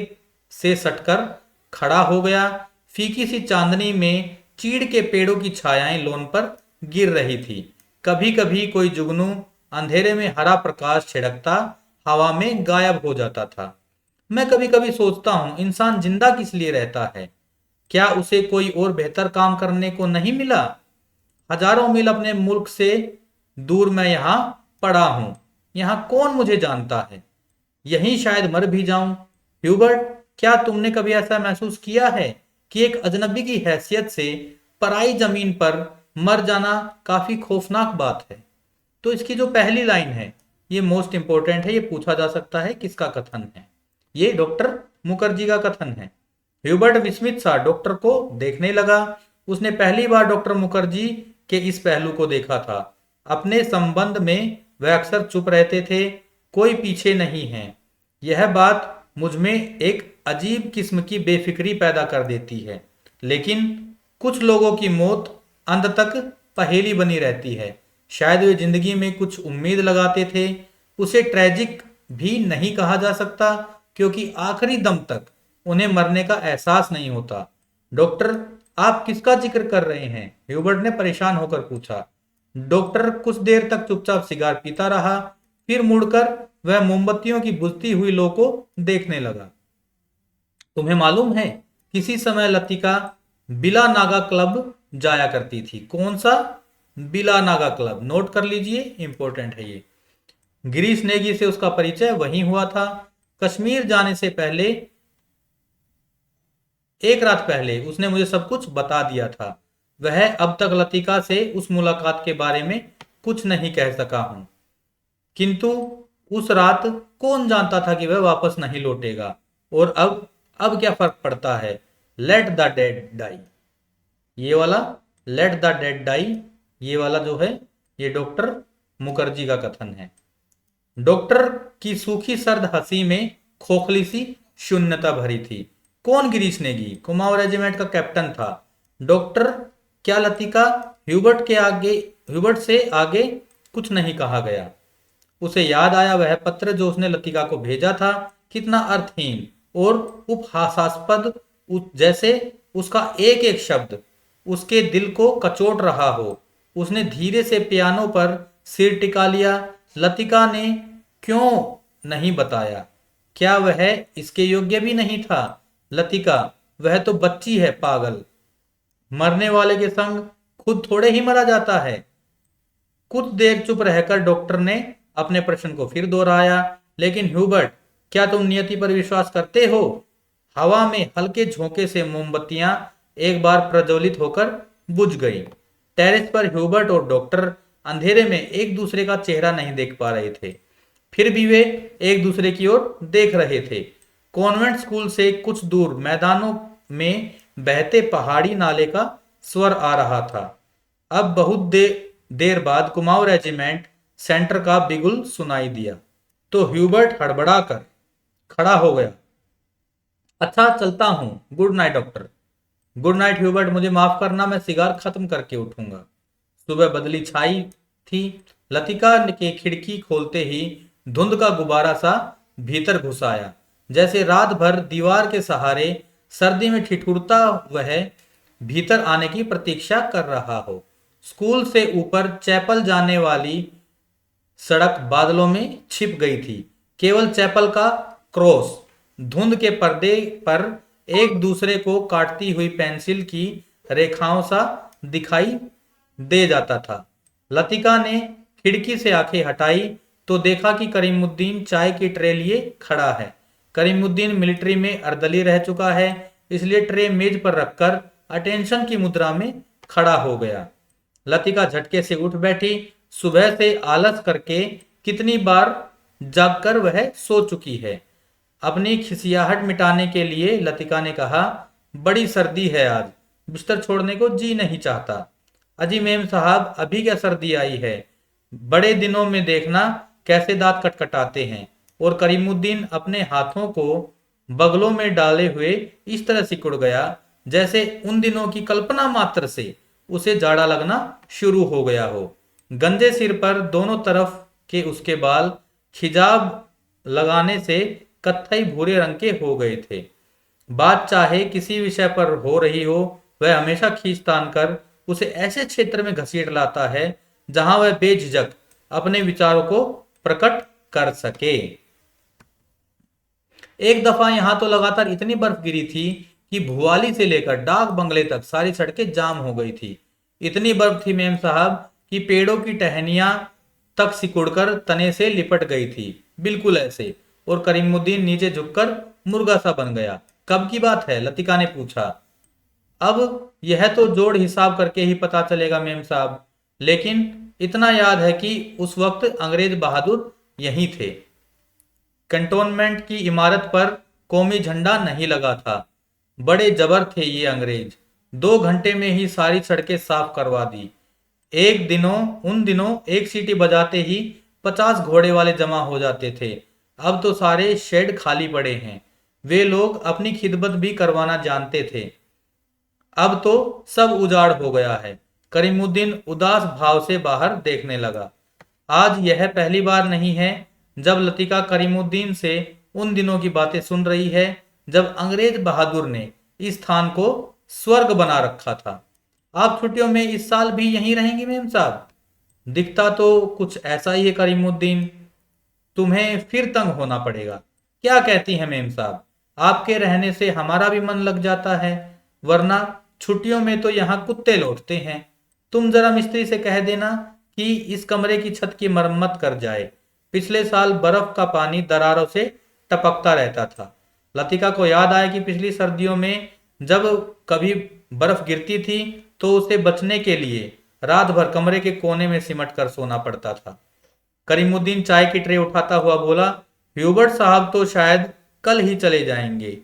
से सटकर खड़ा हो गया। फीकी सी चांदनी में चीड़ के पेड़ों की छायाएं लॉन पर गिर रही थी। कभी कभी कोई जुगनू अंधेरे में हरा प्रकाश छिड़कता हवा में गायब हो जाता था। मैं कभी कभी सोचता हूं, इंसान जिंदा किस लिए रहता है? क्या उसे कोई और बेहतर काम करने को नहीं मिला? हजारों मील अपने मुल्क से दूर मैं यहाँ पड़ा हूं। यहाँ कौन मुझे जानता है? यहीं शायद मर भी जाऊं। ह्यूबर्ट, क्या तुमने कभी ऐसा महसूस किया है कि एक अजनबी की हैसियत से पराई जमीन पर मर जाना काफी खौफनाक बात है? तो इसकी जो पहली लाइन है ये मोस्ट इंपॉर्टेंट है। ये पूछा जा सकता है किसका कथन है? ये डॉक्टर मुखर्जी का कथन है। ह्यूबर्ट विस्मित सा डॉक्टर को देखने लगा। उसने पहली बार डॉक्टर मुखर्जी के इस पहलू को देखा था। अपने संबंध में वह अक्सर चुप रहते थे, कोई पीछे नहीं है। यह बात मुझ में एक अजीब किस्म की बेफिक्री पैदा कर देती है। लेकिन कुछ लोगों की मौत अंत तक पहेली बनी रहती है। शायद वे जिंदगी में कुछ उम्मीद लगाते थे। उसे ट्रेजिक भी नहीं कहा जा सकता क्योंकि आखिरी दम तक उन्हें मरने का एहसास नहीं होता। डॉक्टर, आप किसका जिक्र कर रहे हैं? ह्यूबर्ट ने परेशान होकर पूछा। डॉक्टर कुछ देर तक चुपचाप सिगार पीता रहा। फिर मुड़कर वह मोमबत्तियों की बुझती हुई लो को देखने लगा। तुम्हें मालूम है, किसी समय लतिका बिला नागा क्लब जाया करती थी। कौन सा? बिला नागा क्लब। नोट कर लीजिए, इंपॉर्टेंट है ये। गिरीश नेगी से उसका परिचय वहीं हुआ था। कश्मीर जाने से पहले एक रात पहले उसने मुझे सब कुछ बता दिया था। वह अब तक लतिका से उस मुलाकात के बारे में कुछ नहीं कह सका हूं, किंतु उस रात कौन जानता था कि वह वापस नहीं लौटेगा। और अब क्या फर्क पड़ता है? Let the dead die. ये वाला लेट द डेड डाई, ये वाला जो है ये डॉक्टर मुखर्जी का कथन है। डॉक्टर की सूखी सर्द हंसी में खोखली सी शून्यता भरी थी। कौन गिरीश नेगी? कुमाऊं रेजिमेंट का कैप्टन था। डॉक्टर, क्या लतिका? ह्यूबर्ट से आगे कुछ नहीं कहा गया। उसे याद आया वह पत्र जो उसने लतिका को भेजा था, कितना अर्थहीन और उपहासास्पद, जैसे उसका एक एक शब्द उसके दिल को कचोट रहा हो। उसने धीरे से पियानो पर सिर टिका लिया। लतिका ने क्यों नहीं बताया? क्या वह इसके योग्य भी नहीं था? लतिका, वह तो बच्ची है पागल। मरने वाले के संग खुद थोड़े ही मरा जाता है। कुछ देर चुप रहकर डॉक्टर ने अपने प्रश्न को फिर दोहराया। लेकिन ह्यूबर्ट, क्या तुम नियति पर विश्वास करते हो? हवा में हल्के झोंके से मोमबत्तियां एक बार प्रज्वलित होकर बुझ गई। टेरेस पर ह्यूबर्ट और डॉक्टर अंधेरे में एक दूसरे का चेहरा नहीं देख पा रहे थे, फिर भी वे एक दूसरे की ओर देख रहे थे। कॉन्वेंट स्कूल से कुछ दूर मैदानों में बहते पहाड़ी नाले का स्वर आ रहा था। अब बहुत देर बाद कुमाऊं रेजिमेंट सेंटर का बिगुल सुनाई दिया तो ह्यूबर्ट हड़बड़ा कर खड़ा हो गया। अच्छा, चलता हूं। Good night doctor. Good night Hubert, मुझे माफ करना, मैं सिगार खत्म करके उठूंगा। सुबह बदली छाई थी। लतिका के खिड़की खोलते ही धुंध का गुब्बारा सा भीतर घुस आया, जैसे रात भर दीवार के सहारे सर्दी में ठिठुरता वह भीतर आने की प्रतीक्षा कर रहा हो। स्कूल से ऊपर चैपल जाने वाली सड़क बादलों में छिप गई थी। केवल चैपल का क्रॉस धुंध के पर्दे पर एक दूसरे को काटती हुई पेंसिल की रेखाओं सा दिखाई दे जाता था। लतिका ने खिड़की से आंखें हटाई तो देखा कि करीमुद्दीन चाय की ट्रे लिए खड़ा है। करीमुद्दीन मिलिट्री में अर्दली रह चुका है, इसलिए ट्रे मेज पर रखकर अटेंशन की मुद्रा में खड़ा हो गया। लतिका झटके से उठ बैठी। सुबह से आलस करके कितनी बार जागकर वह सो चुकी है। अपनी खिसियाहट मिटाने के लिए लतिका ने कहा, बड़ी सर्दी है आज, बिस्तर छोड़ने को जी नहीं चाहता। अजी मेम साहब, अभी क्या सर्दी आई है, बड़े दिनों में देखना कैसे दांत कटकटाते हैं। और करीमुद्दीन अपने हाथों को बगलों में डाले हुए इस तरह सिकुड़ गया जैसे उन दिनों की कल्पना मात्र से उसे जाड़ा लगना शुरू हो गया हो। गंजे सिर पर दोनों तरफ के उसके बाल खिजाब लगाने से कत्थई भूरे रंग के हो गए थे। बात चाहे किसी विषय पर हो रही हो, वह हमेशा खींच तान कर उसे ऐसे क्षेत्र में घसीट लाता है जहां वह बेझिझक अपने विचारों को प्रकट कर सके। एक दफा यहां तो लगातार इतनी बर्फ गिरी थी कि भुआली से लेकर डाक बंगले तक सारी सड़कें जाम हो गई थी। इतनी बर्फ थी मेम साहब कि पेड़ों की टहनियां तक सिकुड़कर तने से लिपट गई थी, बिल्कुल ऐसे। और करीमुद्दीन नीचे झुककर मुर्गा सा बन गया। कब की बात है? लतिका ने पूछा। अब यह तो जोड़ हिसाब करके ही पता चलेगा मेम साहब, लेकिन इतना याद है कि उस वक्त अंग्रेज बहादुर यहीं थे। कैंटोनमेंट की इमारत पर कौमी झंडा नहीं लगा था। बड़े जबर थे ये अंग्रेज। 2 घंटे में ही सारी सड़कें साफ करवा दी। उन दिनों एक सीटी बजाते ही 50 घोड़े वाले जमा हो जाते थे। अब तो सारे शेड खाली पड़े हैं। वे लोग अपनी खिदमत भी करवाना जानते थे। अब तो सब उजाड़ हो गया है। करीमुद्दीन उदास भाव से बाहर देखने लगा। आज यह पहली बार नहीं है जब लतिका करीमुद्दीन से उन दिनों की बातें सुन रही है जब अंग्रेज बहादुर ने इस स्थान को स्वर्ग बना रखा था। आप छुट्टियों में इस साल भी यहीं रहेंगी मेम साहब? दिखता तो कुछ ऐसा ही है करीमुद्दीन। तुम्हें फिर तंग होना पड़ेगा। क्या कहती हैं मेम साहब? आपके रहने से हमारा भी मन लग जाता है, वरना छुट्टियों में तो यहाँ कुत्ते लौटते हैं। तुम जरा मिस्त्री से कह देना कि इस कमरे की छत की मरम्मत कर जाए। पिछले साल बर्फ का पानी दरारों से टपकता रहता था। लतिका को याद आया कि पिछली सर्दियों में जब कभी बर्फ गिरती थी तो उसे बचने के लिए रात भर कमरे के कोने में सिमट कर सोना पड़ता था। करीमुद्दीन चाय की ट्रे उठाता हुआ बोला, ह्यूबर्ट साहब तो शायद कल ही चले जाएंगे।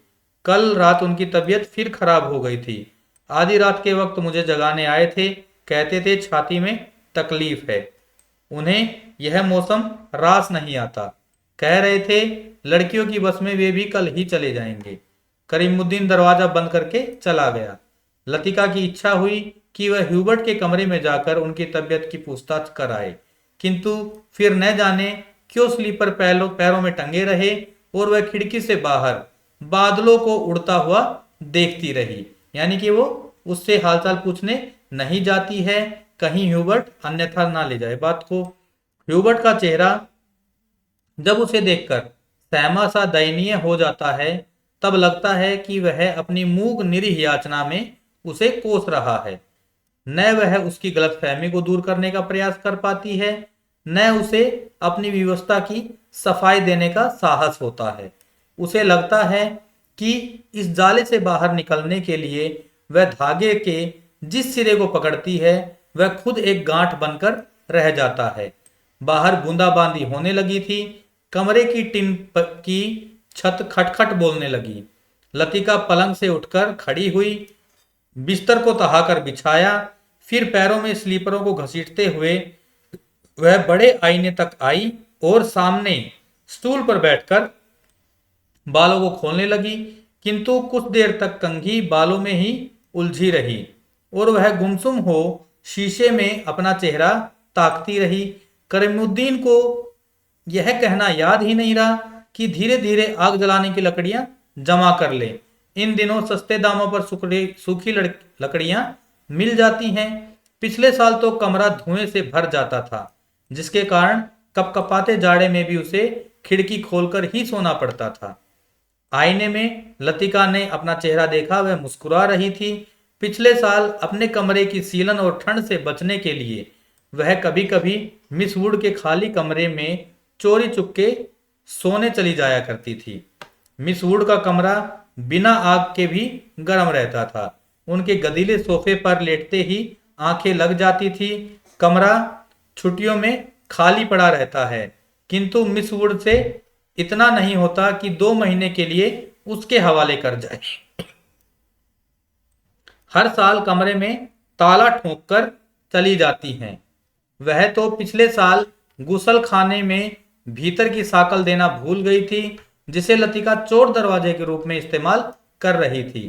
कल रात उनकी तबीयत फिर खराब हो गई थी। आधी रात के वक्त मुझे जगाने आए थे, कहते थे छाती में तकलीफ है। उन्हें यह मौसम रास नहीं आता। कह रहे थे लड़कियों की बस में वे भी कल ही चले जाएंगे। करीमुद्दीन दरवाजा बंद करके चला गया। लतिका की इच्छा हुई कि वह ह्यूबर्ट के कमरे में जाकर उनकी तबीयत की पूछताछ कराए, किंतु फिर न जाने क्यों स्लीपर पैरों में टंगे रहे और वह खिड़की से बाहर बादलों को उड़ता हुआ देखती रही। यानी कि वो उससे हालचाल पूछने नहीं जाती है, कहीं ह्यूबर्ट अन्यथा ना ले जाए बात को। ह्यूबर्ट का चेहरा जब उसे देखकर सहमा सा दयनीय हो जाता है, तब लगता है कि वह अपनी मूक निरीह याचना में उसे कोस रहा है। न वह उसकी गलतफहमी को दूर करने का प्रयास कर पाती है, न उसे अपनी व्यवस्था की सफाई देने का साहस होता है। उसे लगता है कि इस जाले से बाहर निकलने के लिए वह धागे के जिस सिरे को पकड़ती है वह खुद एक गांठ बनकर रह जाता है। बाहर बूंदाबांदी होने लगी थी। कमरे की टिन की छत खटखट बोलने लगी। लतिका पलंग से उठकर खड़ी हुई, बिस्तर को तहाकर बिछाया, फिर पैरों में स्लीपरों को घसीटते हुए वह बड़े आईने तक आई और सामने स्टूल पर बैठकर बालों को खोलने लगी, किंतु कुछ देर तक कंघी बालों में ही उलझी रही और वह गुमसुम हो शीशे में अपना चेहरा ताकती रही। करीमुद्दीन को यह कहना याद ही नहीं रहा कि धीरे धीरे आग जलाने की लकड़ियां जमा कर ले। इन दिनों सस्ते दामों पर सूखी लकड़ियां मिल जाती हैं। पिछले साल तो कमरा धुएं से भर जाता था, जिसके कारण कपकपाते जाड़े में भी उसे खिड़की खोलकर ही सोना पड़ता था। आईने में लतिका ने अपना चेहरा देखा, वह मुस्कुरा रही थी। पिछले साल अपने कमरे की सीलन और ठंड से बचने के लिए वह कभी कभी मिस वुड के खाली कमरे में चोरी चुपके सोने चली जाया करती थी। मिस वुड का कमरा बिना आग के भी गर्म रहता था। उनके गदीले सोफे पर लेटते ही आंखें लग जाती थी। कमरा छुट्टियों में खाली पड़ा रहता है, किंतु मिस वुड से इतना नहीं होता कि 2 महीने के लिए उसके हवाले कर जाए। हर साल कमरे में ताला ठोक कर चली जाती हैं। वह तो पिछले साल गुसल खाने में भीतर की साकल देना भूल गई थी, जिसे लतिका चोर दरवाजे के रूप में इस्तेमाल कर रही थी।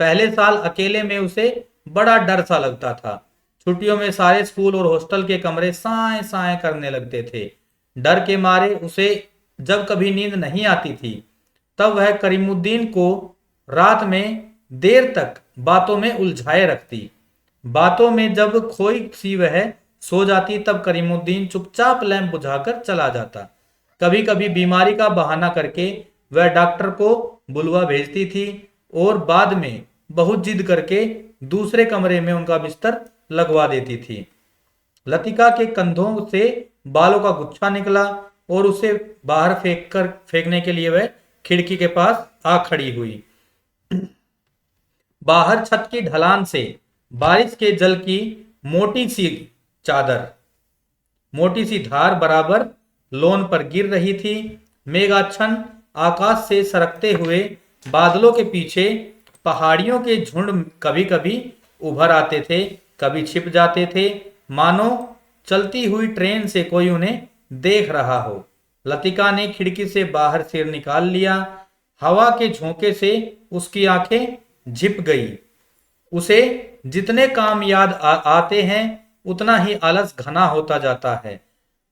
पहले साल अकेले में उसे बड़ा डर सा लगता था। छुट्टियों में सारे स्कूल और हॉस्टल के कमरे साए साए करने लगते थे। डर के मारे उसे जब कभी नींद नहीं आती थी, तब वह करीमुद्दीन को रात में देर तक बातों में उलझाए रखती। बातों में जब खोई सी वह सो जाती, तब करीमुद्दीन चुपचाप लैंप बुझाकर चला जाता। कभी कभी बीमारी का बहाना करके वह डॉक्टर को बुलवा भेजती थी और बाद में बहुत जिद करके दूसरे कमरे में उनका बिस्तर लगवा देती थी। लतिका के कंधों से बालों का गुच्छा निकला और उसे बाहर फेंकने के लिए वह खिड़की के पास आ खड़ी हुई। बाहर छत की ढलान से बारिश के जल की मोटी सी चादर, मोटी सी धार बराबर लॉन पर गिर रही थी। मेघाच्छन्न आकाश से सरकते हुए बादलों के पीछे पहाड़ियों के झुंड कभी कभी उभर आते थे, कभी छिप जाते थे, मानो चलती हुई ट्रेन से कोई उन्हें देख रहा हो। लतिका ने खिड़की से बाहर सिर निकाल लिया। हवा के झोंके से उसकी आंखें झिप गई। उसे जितने काम याद आते हैं, उतना ही आलस घना होता जाता है।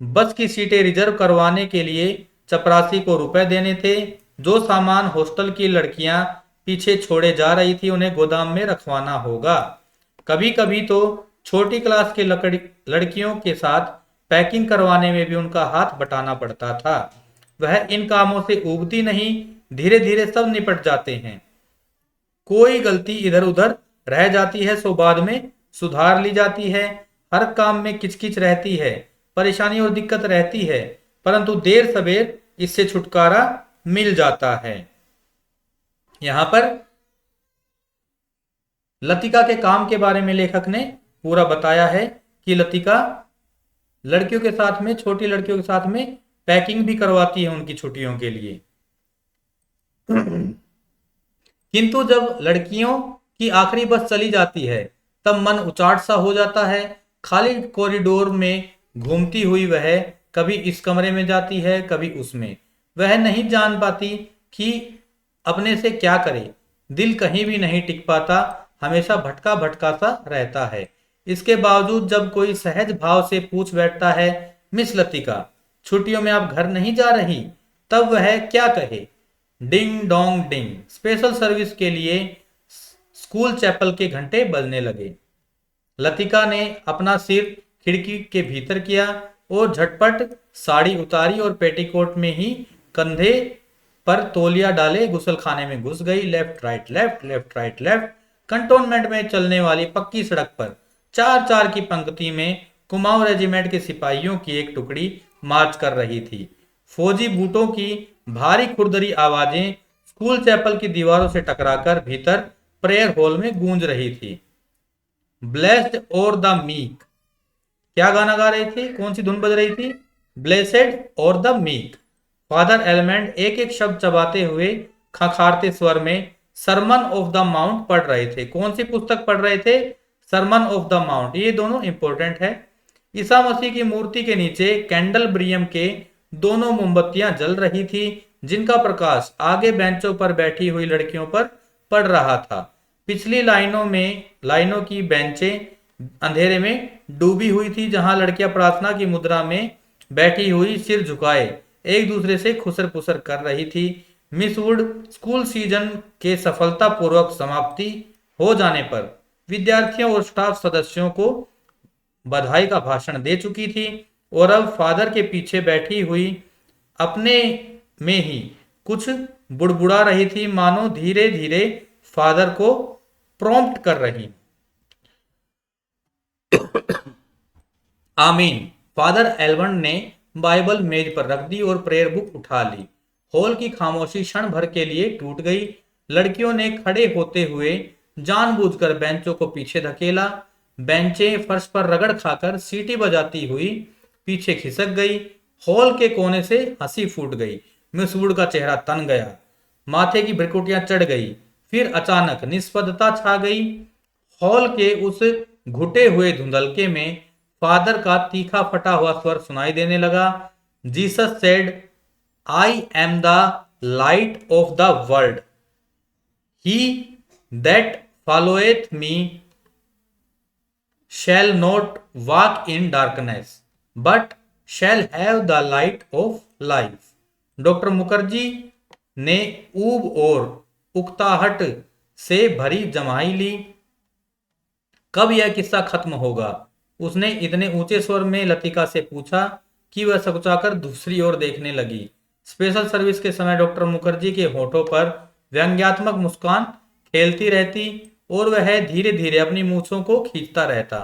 बस की सीटें रिजर्व करवाने के लिए चपरासी को रुपए देने थे। जो सामान हॉस्टल की लड़कियां पीछे छोड़े जा रही थी, उन्हें गोदाम में रखवाना होगा। कभी कभी तो छोटी क्लास के लड़कियों के साथ पैकिंग करवाने में भी उनका हाथ बटाना पड़ता था। वह इन कामों से उबती नहीं, धीरे धीरे सब निपट जाते हैं। कोई गलती इधर उधर रह जाती है, सो बाद में सुधार ली जाती है। हर काम में किचकिच रहती है, परेशानी और दिक्कत रहती है, परंतु देर सवेर इससे छुटकारा मिल जाता है। यहां पर लतिका के काम के बारे में लेखक ने पूरा बताया है कि लतिका लड़कियों के साथ में, छोटी लड़कियों के साथ में पैकिंग भी करवाती है उनकी छुट्टियों के लिए। किंतु जब लड़कियों की आखिरी बस चली जाती है, तब मन उचाट सा हो जाता है। खाली कॉरिडोर में घूमती हुई वह कभी इस कमरे में जाती है, कभी उसमें। वह नहीं जान पाती कि अपने से क्या करे। दिल कहीं भी नहीं टिक पाता, हमेशा भटका भटका सा रहता है। इसके बावजूद जब कोई सहज भाव से पूछ बैठता है, मिस लतिका, छुट्टियों में आप घर नहीं जा रही, तब वह क्या कहे? Ding dong ding, special service के लिए स्कूल चैपल के घंटे बजने लगे। लतिका ने अपना सिर खिड़की के भीतर किया और झटपट साड़ी उतारी और पेटीकोट में ही कंधे पर तौलिया डाले गुसल खाने में घुस गई। Left right left, left right left. Cantonment में चलने वाली पक्की सड़क पर 4-4 की पंक्ति में कुमाऊं रेजिमेंट के सिपाहियों की एक टुकड़ी मार्च कर रही थी। फौजी बूटों की भारी खुरदरी आवाजें स्कूल चैपल की दीवारों से टकराकर भीतर प्रेयर हॉल में गूंज रही थी। ब्लेस्ड और द मीक, क्या गाना गा रही थी? कौन सी धुन बज रही थी? ब्लेसेड और द मीक। फादर एलमेंट एक एक शब्द चबाते हुए खखारते स्वर में सरमन ऑफ द माउंट पढ़ रहे थे। कौन सी पुस्तक पढ़ रहे थे? Sermon of the Mount. ये दोनों इंपॉर्टेंट है। ईसा मसीह की मूर्ति के नीचे कैंडल ब्रियम के दोनों मोमबत्तियां जल रही थी, जिनका प्रकाश आगे बेंचों पर बैठी हुई लड़कियों पर पड़ रहा था। पिछली लाइनों की बेंचें अंधेरे में डूबी हुई थी, जहां लड़कियां प्रार्थना की मुद्रा में बैठी हुई सिर झुकाए एक दूसरे से खुसर पुसर कर रही थी। मिस वुड स्कूल सीजन के सफलतापूर्वक समाप्ति हो जाने पर विद्यार्थियों और स्टाफ सदस्यों को बधाई का भाषण दे चुकी थी और अब फादर के पीछे बैठी हुई अपने में ही कुछ बुड़बुड़ा रही थी, मानो धीरे धीरे फादर को प्रॉम्प्ट कर रही। आमीन। फादर एल्बर्ट ने बाइबल मेज पर रख दी और प्रेयर बुक उठा ली। हॉल की खामोशी क्षण भर के लिए टूट गई। लड़कियों ने खड़े होते हुए जानबूझकर बेंचों को पीछे धकेला। बेंचें फर्श पर रगड़ खाकर सीटी बजाती हुई पीछे खिसक गई। हॉल के कोने से हंसी फूट गई। मिस वुड का चेहरा तन गया, माथे की भ्रुकुटियां चढ़ गई। फिर अचानक निष्पदता छा गई। हॉल के उस घुटे हुए धुंधलके में फादर का तीखा फटा हुआ स्वर सुनाई देने लगा। Jesus said, I am the light of the world, he that followeth me shall not walk in darkness but shall have the light of life। Doctor Mukherjee ने ऊब और उकताहट से भरी जमाई ली। कब यह किस्सा खत्म होगा? उसने इतने ऊंचे स्वर में लतिका से पूछा कि वह सकुचाकर दूसरी ओर देखने लगी। स्पेशल सर्विस के समय डॉक्टर मुखर्जी के होठों पर व्यंग्यात्मक मुस्कान खेलती रहती और वह धीरे धीरे अपनी मूछों को खींचता रहता।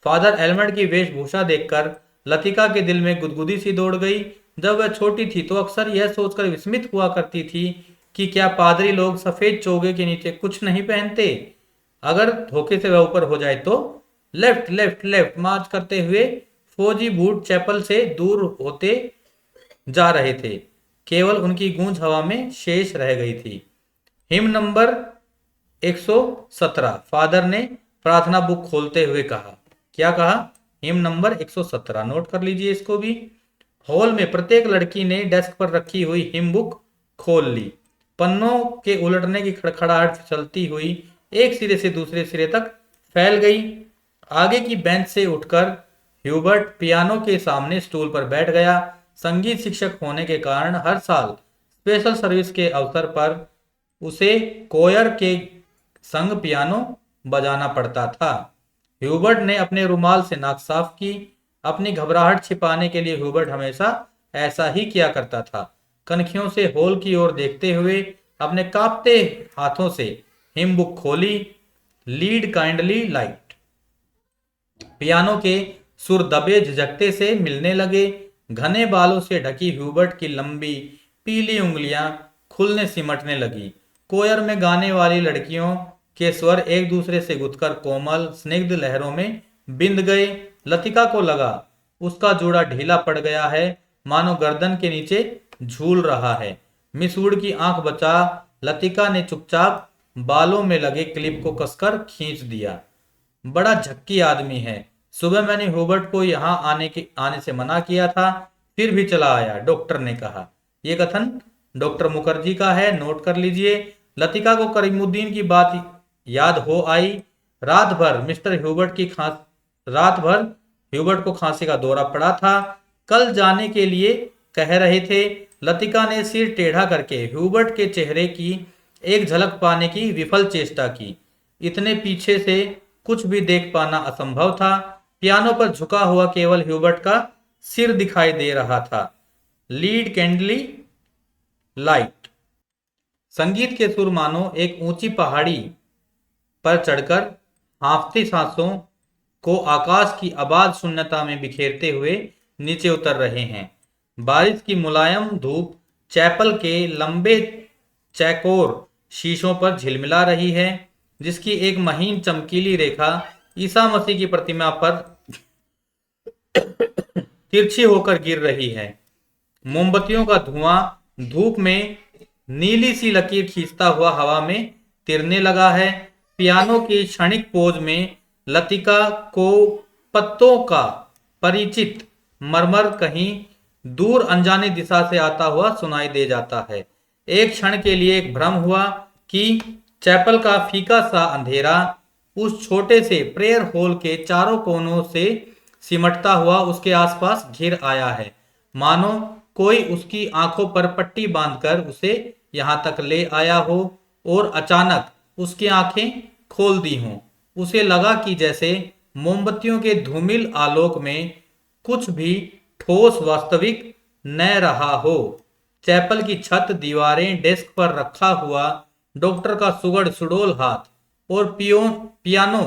फादर एल्मंड की वेशभूषा देखकर लतिका के दिल में गुदगुदी सी दौड़ गई। जब वह छोटी थी तो अक्सर यह सोचकर विस्मित हुआ करती थी कि क्या पादरी लोग सफेद चोगे के नीचे कुछ नहीं पहनते? अगर धोखे से वह ऊपर हो जाए तो लेफ्ट लेफ्ट लेफ्ट मार्च करते हुए फौजी बूट चैपल से दूर होते जा रहे थे। केवल उनकी गूंज हवा में शेष रह गई थी। Him number 117। फादर ने प्रार्थना बुक खोलते हुए कहा। क्या कहा? Him number 117। नोट कर लीजिए इसको भी। हॉल में प्रत्येक लड़की ने डेस्क पर रखी हुई हिम बुक खोल ली। पन्नों के उलटने की खड़खड़ाहट फिसलती हुई एक सिरे से दूसरे सिरे तक फैल गई। आगे की बेंच से उठकर ह्यूबर्ट पियानो के सामने स्टूल पर बैठ गया। संगीत शिक्षक होने के कारण हर साल स्पेशल सर्विस के अवसर पर उसे कोयर के संग पियानो बजाना पड़ता था। ह्यूबर्ट ने अपने रुमाल से नाक साफ की। अपनी घबराहट छिपाने के लिए ह्यूबर्ट हमेशा ऐसा ही किया करता था। कनखियों से हॉल की ओर देखते हुए अपने कांपते हाथों से हिम बुक खोली। Lead kindly light. पियानो के सुर दबे झिझकते से मिलने लगे। घने बालों से ढकी ह्यूबर्ट की लंबी पीली उंगलियां खुलने सिमटने लगी। कोयर में गाने वाली लड़कियों के स्वर एक दूसरे से गुथकर कोमल स्निग्ध लहरों में बिंद गए। लतिका को लगा उसका जोड़ा ढीला पड़ गया है, मानो गर्दन के नीचे झूल रहा है। मिस वुड की आंख बचा लतिका ने चुपचाप बालों में लगे क्लिप को कसकर खींच दिया। बड़ा झक्की आदमी है। सुबह मैंने ह्यूबर्ट को यहाँ आने से मना किया था, फिर भी चला आया, डॉक्टर ने कहा। यह कथन डॉक्टर मुखर्जी का है, नोट कर लीजिए। लतिका को करीमुद्दीन की बात याद हो आई। रात भर ह्यूबर्ट को खांसी का दौरा पड़ा था। कल जाने के लिए कह रहे थे। लतिका ने सिर टेढ़ा करके ह्यूबर्ट के चेहरे की एक झलक पाने की विफल चेष्टा की। इतने पीछे से कुछ भी देख पाना असंभव था। पियानो पर झुका हुआ केवल ह्यूबर्ट का सिर दिखाई दे रहा था। Lead kindly light. संगीत के सुर मानो एक ऊंची पहाड़ी पर चढ़कर हाँफती सांसों को आकाश की आबाद शून्यता में बिखेरते हुए नीचे उतर रहे हैं। बारिश की मुलायम धूप चैपल के लंबे चौकोर शीशों पर झिलमिला रही है, जिसकी एक महीन चमकीली रेखा ईसा मसीह की प्रतिमा पर तिरछी होकर गिर रही है। मोमबत्तियों का धुआं धूप में नीली सी लकीर खींचता हुआ हवा में तिरने लगा है। पियानो की क्षणिक पोज में लतिका को पत्तों का परिचित मरमर कहीं दूर अनजानी दिशा से आता हुआ सुनाई दे जाता है। एक क्षण के लिए एक भ्रम हुआ कि चैपल का फीका सा अंधेरा उस छोटे से प्रेयर हॉल के चारों कोनों से सिमटता हुआ उसके आसपास घिर आया है, मानो कोई उसकी आंखों पर पट्टी बांधकर उसे यहां तक ले आया हो और अचानक उसकी आंखें खोल दी हों। उसे लगा कि जैसे मोमबत्तियों के धूमिल आलोक में कुछ भी ठोस वास्तविक न रहा हो। चैपल की छत, दीवारें, डेस्क पर रखा हुआ डॉक्टर का सुगड़ सुडोल हाथ और पियानो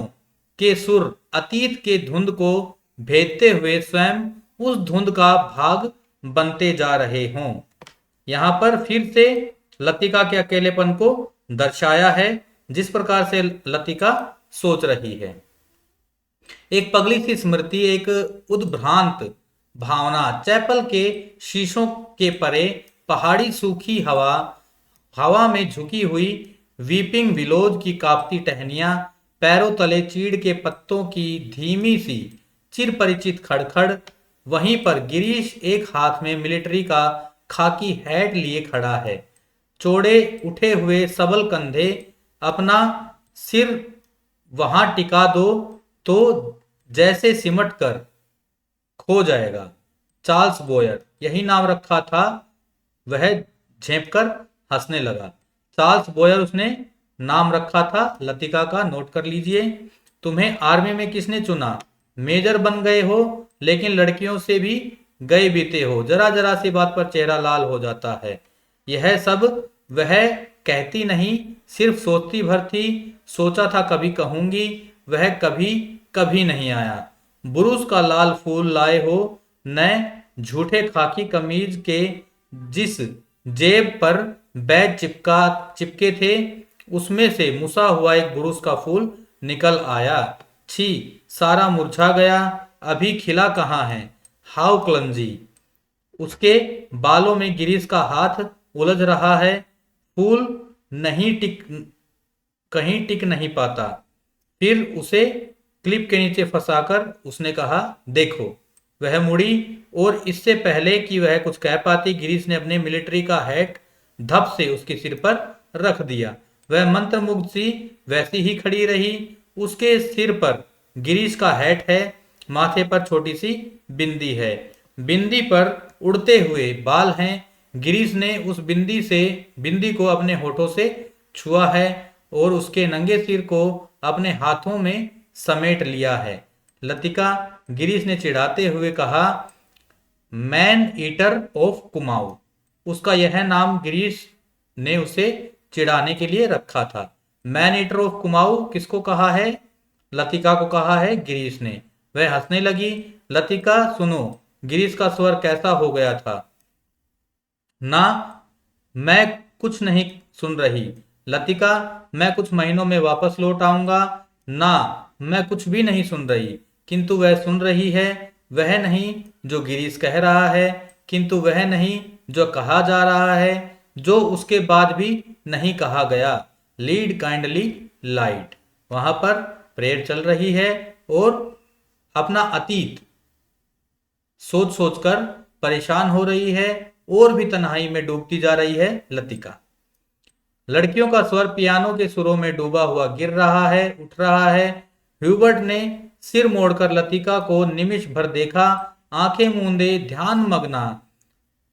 के सुर अतीत के धुंध को भेदते हुए स्वयं उस धुंध का भाग बनते जा रहे हों। यहां पर फिर से लतिका के अकेलेपन को दर्शाया है, जिस प्रकार से लतिका सोच रही है। एक पगली सी स्मृति, एक उद्भ्रांत भावना। चैपल के शीशों के परे पहाड़ी सूखी हवा, हवा में झुकी हुई वीपिंग विलोज की कांपती टहनियां, पैरों तले चीड़ के पत्तों की धीमी सी चिर परिचित खड़खड़। वहीं पर गिरीश एक हाथ में मिलिट्री का खाकी हैट लिए खड़ा है, चौड़े उठे हुए सबल कंधे। अपना सिर वहां टिका दो तो जैसे सिमट कर खो जाएगा। चार्ल्स बोयर, यही नाम रखा था। वह झेंपकर हंसने लगा। चार्ल्स बोयर उसने नाम रखा था लतिका का, नोट कर लीजिए। तुम्हें आर्मी में किसने चुना? मेजर बन गए हो, लेकिन लड़कियों से भी गए बीते हो। जरा जरा सी बात पर चेहरा लाल हो जाता है। यह सब वह कहती नहीं, सिर्फ सोचती भर थी। सोचा था कभी कहूंगी, वह कभी कभी नहीं आया। बुरुस का लाल फूल लाए हो, नए झूठे खाकी कमीज के जिस जेब पर बैज चिपके थे, उसमें से मुसा हुआ एक बुरुस का फूल निकल आया। छी, सारा मुरझा गया, अभी खिला कहाँ है। हाउ क्लंजी। उसके बालों में गिरीश का हाथ उलझ रहा है। फूल नहीं टिक कहीं टिक नहीं पाता। फिर उसे क्लिप के नीचे फंसाकर उसने कहा, देखो। वह मुड़ी और इससे पहले कि वह कुछ कह पाती, गिरीश ने अपने मिलिट्री का हैट धप से उसके सिर पर रख दिया। वह मंत्रमुग्ध सी वैसी ही खड़ी रही। उसके सिर पर गिरीश का हैट है, माथे पर छोटी सी बिंदी है, बिंदी पर उड़ते हुए बाल हैं। गिरीश ने उस बिंदी को अपने होठों से छुआ है और उसके नंगे सिर को अपने हाथों में समेट लिया है। लतिका, गिरीश ने चिढ़ाते हुए कहा, मैन ईटर ऑफ कुमाऊं। उसका यह नाम गिरीश ने उसे चिढ़ाने के लिए रखा था। मैन ईटर ऑफ कुमाऊं किसको कहा है? लतिका को कहा है गिरीश ने। वह हंसने लगी। लतिका, सुनो। गिरीश का स्वर कैसा हो गया था। ना, मैं कुछ नहीं सुन रही। लतिका, मैं कुछ महीनों में वापस लौट आऊंगा। ना, मैं कुछ भी नहीं सुन रही। किंतु वह सुन रही है। वह नहीं जो गिरीश कह रहा है, किंतु वह नहीं जो कहा जा रहा है, जो उसके बाद भी नहीं कहा गया। Lead kindly light. वहां पर प्रेयर चल रही है और अपना अतीत सोच सोचकर परेशान हो रही है और भी तन्हाई में डूबती जा रही है लतिका। लड़कियों का स्वर पियानो के सुरों में डूबा हुआ गिर रहा है, उठ रहा है। ह्यूबर्ट ने सिर मोड़कर लतिका को निमिष भर देखा। आंखें मूंदे, ध्यान मग्ना,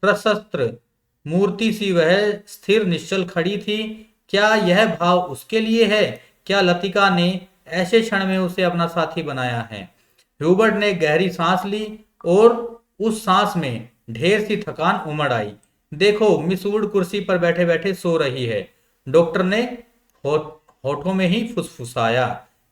प्रशस्त्र मूर्ति सी वह स्थिर निश्चल खड़ी थी। क्या यह भाव उसके लिए है? क्या लतिका ने ऐसे क्षण में उसे अपना साथी बनाया है? ह्यूबर्ट ने गहरी सांस ली और उस सांस में ढेर सी थकान उमड़ आई। देखो, मिस वुड कुर्सी पर बैठे बैठे सो रही है। डॉक्टर ने होठों में ही फुसफुसाया।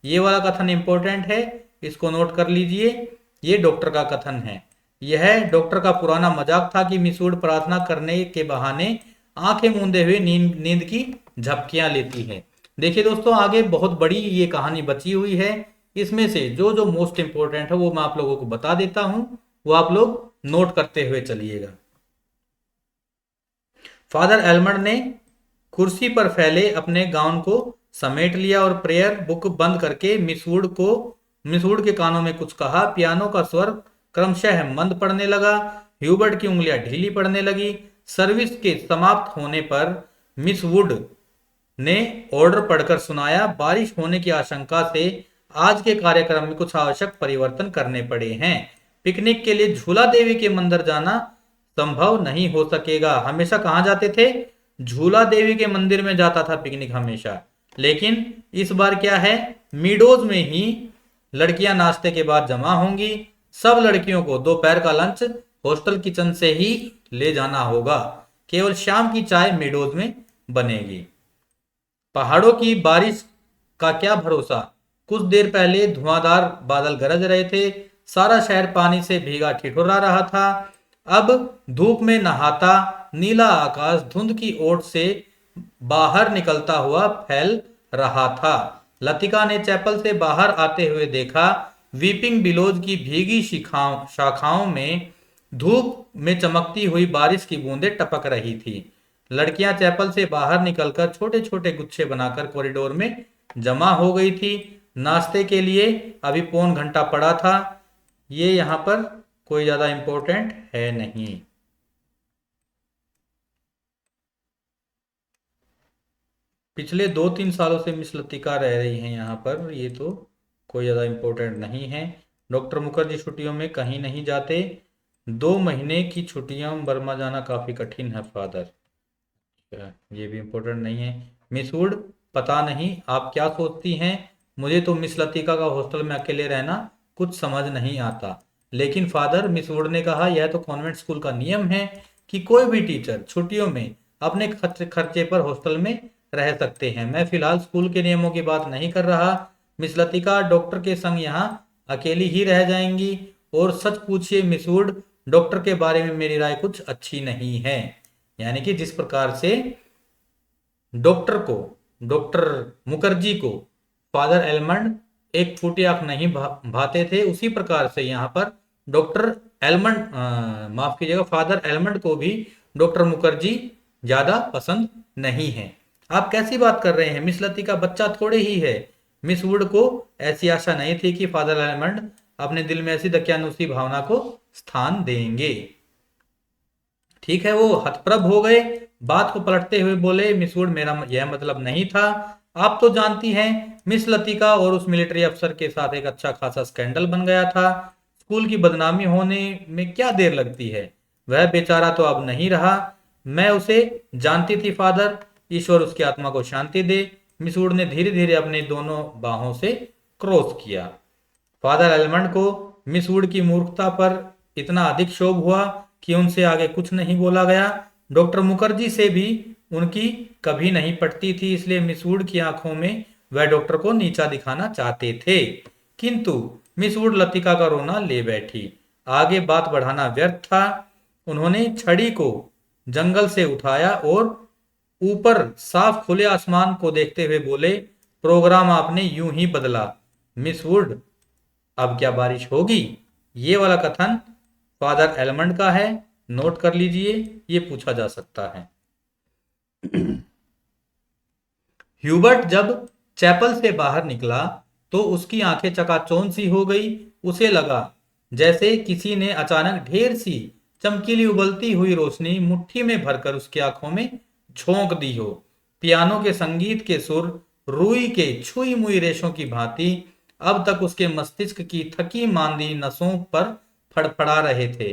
ये वाला कथन इंपॉर्टेंट है, इसको नोट कर लीजिए। ये डॉक्टर का कथन है। यह डॉक्टर का पुराना मजाक था कि मिस वुड प्रार्थना करने के बहाने आंखें मूंदे हुए नींद की झपकियां लेती है। देखिए दोस्तों, आगे बहुत बड़ी ये कहानी बची हुई है। इसमें से जो जो मोस्ट इंपोर्टेंट है वो मैं आप लोगों को बता देता हूं, वो आप लोग नोट करते हुए चलिएगा। फादर एल्मंड ने कुर्सी पर फैले अपने गाउन को समेट लिया और प्रेयर बुक बंद करके मिस वुड के कानों में कुछ कहा। पियानो का स्वर क्रमशः मंद पड़ने लगा। ह्यूबर्ट की उंगलियां ढीली पड़ने लगी। सर्विस के समाप्त होने पर मिस वुड ने ऑर्डर पढ़कर सुनाया, बारिश होने की आशंका से आज के कार्यक्रम में कुछ आवश्यक परिवर्तन करने पड़े हैं। पिकनिक के लिए झूला देवी के मंदिर जाना संभव नहीं हो सकेगा। हमेशा कहाँ जाते थे? झूला देवी के मंदिर में जाता था पिकनिक हमेशा। लेकिन इस बार क्या है? मीडोज में ही लड़कियां नाश्ते के बाद जमा होंगी। सब लड़कियों को दोपहर का लंच हॉस्टल किचन से ही ले जाना होगा। केवल शाम की चाय मेडोज में बनेगी। पहाड़ों की बारिश का क्या भरोसा। कुछ देर पहले धुआंधार बादल गरज रहे थे, सारा शहर पानी से भीगा ठिठुरा रहा था। अब धूप में नहाता नीला आकाश धुंध की ओट से बाहर निकलता हुआ फैल रहा था। लतिका ने चैपल से बाहर आते हुए देखा। वीपिंग बिलोज की भीगी शाखाओं में धूप में चमकती हुई बारिश की बूंदें टपक रही थी। लड़कियां चैपल से बाहर निकलकर छोटे छोटे गुच्छे बनाकर कॉरिडोर में जमा हो गई थी। नाश्ते के लिए अभी पौन घंटा पड़ा था। ये यहाँ पर कोई ज्यादा इंपॉर्टेंट है नहीं। पिछले 2-3 सालों से मिस लतिका रह रही हैं यहाँ पर, ये तो कोई ज़्यादा इम्पोर्टेंट नहीं है। डॉक्टर मुखर्जी छुट्टियों में कहीं नहीं जाते। 2 महीने की छुट्टियां बर्मा जाना काफ़ी कठिन है फादर। ये भी इम्पोर्टेंट नहीं है। मिस वुड, पता नहीं आप क्या सोचती हैं, मुझे तो मिस लतिका का हॉस्टल में अकेले रहना कुछ समझ नहीं आता। लेकिन फादर, मिस वुड ने कहा, यह तो कॉन्वेंट स्कूल का नियम है कि कोई भी टीचर छुट्टियों में अपने खर्चे पर हॉस्टल में रह सकते हैं। मैं फिलहाल स्कूल के नियमों की बात नहीं कर रहा। मिस लतिका डॉक्टर के संग यहाँ अकेली ही रह जाएंगी। और सच पूछिए मिस वुड, डॉक्टर के बारे में मेरी राय कुछ अच्छी नहीं है। यानी कि जिस प्रकार से डॉक्टर मुखर्जी को फादर एलमंड एक फूटी आंख नहीं भाते थे, उसी प्रकार से यहाँ पर डॉक्टर एलमंड माफ कीजिएगा, फादर एलमंड को भी डॉक्टर मुखर्जी ज्यादा पसंद नहीं है। आप कैसी बात कर रहे हैं, मिस लतिका बच्चा थोड़े ही है। मिस वुड को ऐसी आशा नहीं थी कि फादर एलमंड अपने दिल में ऐसी दकियानुसी भावना को स्थान देंगे। ठीक है, वो हतप्रभ हो गए। बात को पलटते हुए बोले, मिस वुड, मेरा यह मतलब नहीं था। आप तो जानती हैं, मिस लतिका और उस मिलिट्री अफसर के साथ एक अच्छा खासा स्कैंडल बन गया था। स्कूल की बदनामी होने में क्या देर लगती है। वह बेचारा तो अब नहीं रहा। मैं उसे जानती थी फादर, ईश्वर उसकी आत्मा को शांति दे। मिस वुड ने धीरे धीरे अपने दोनों बाहों से क्रॉस किया। फादर एलमंड को मिस वुड की मूर्खता पर इतना अधिक क्षोभ हुआ कि उनसे आगे कुछ नहीं बोला गया। डॉक्टर मुखर्जी से भी उनकी कभी नहीं पटती थी, इसलिए मिस वुड की आंखों में वह डॉक्टर को नीचा दिखाना चाहते थे। किंतु मिस वुड लतिका का रोना ले बैठी। आगे बात बढ़ाना व्यर्थ था। उन्होंने छड़ी को जंगल से उठाया और ऊपर साफ खुले आसमान को देखते हुए बोले, प्रोग्राम आपने यूं ही बदला। मिस वुड, अब क्या बारिश होगी। ये वाला कथन फादर एलमंड का है, नोट कर लीजिए, ये पूछा जा सकता है। ह्यूबर्ट जब चैपल से बाहर निकला तो उसकी आंखें चकाचौंध सी हो गई। उसे लगा जैसे किसी ने अचानक ढेर सी चमकीली उबलती हुई रोशनी मुट्ठी में भरकर उसकी आंखों में झोंक दी हो। पियानो के संगीत के सुर रुई के छुई मुई रेशों की भांति अब तक उसके मस्तिष्क की थकी मांदी नसों पर फड़फड़ा रहे थे।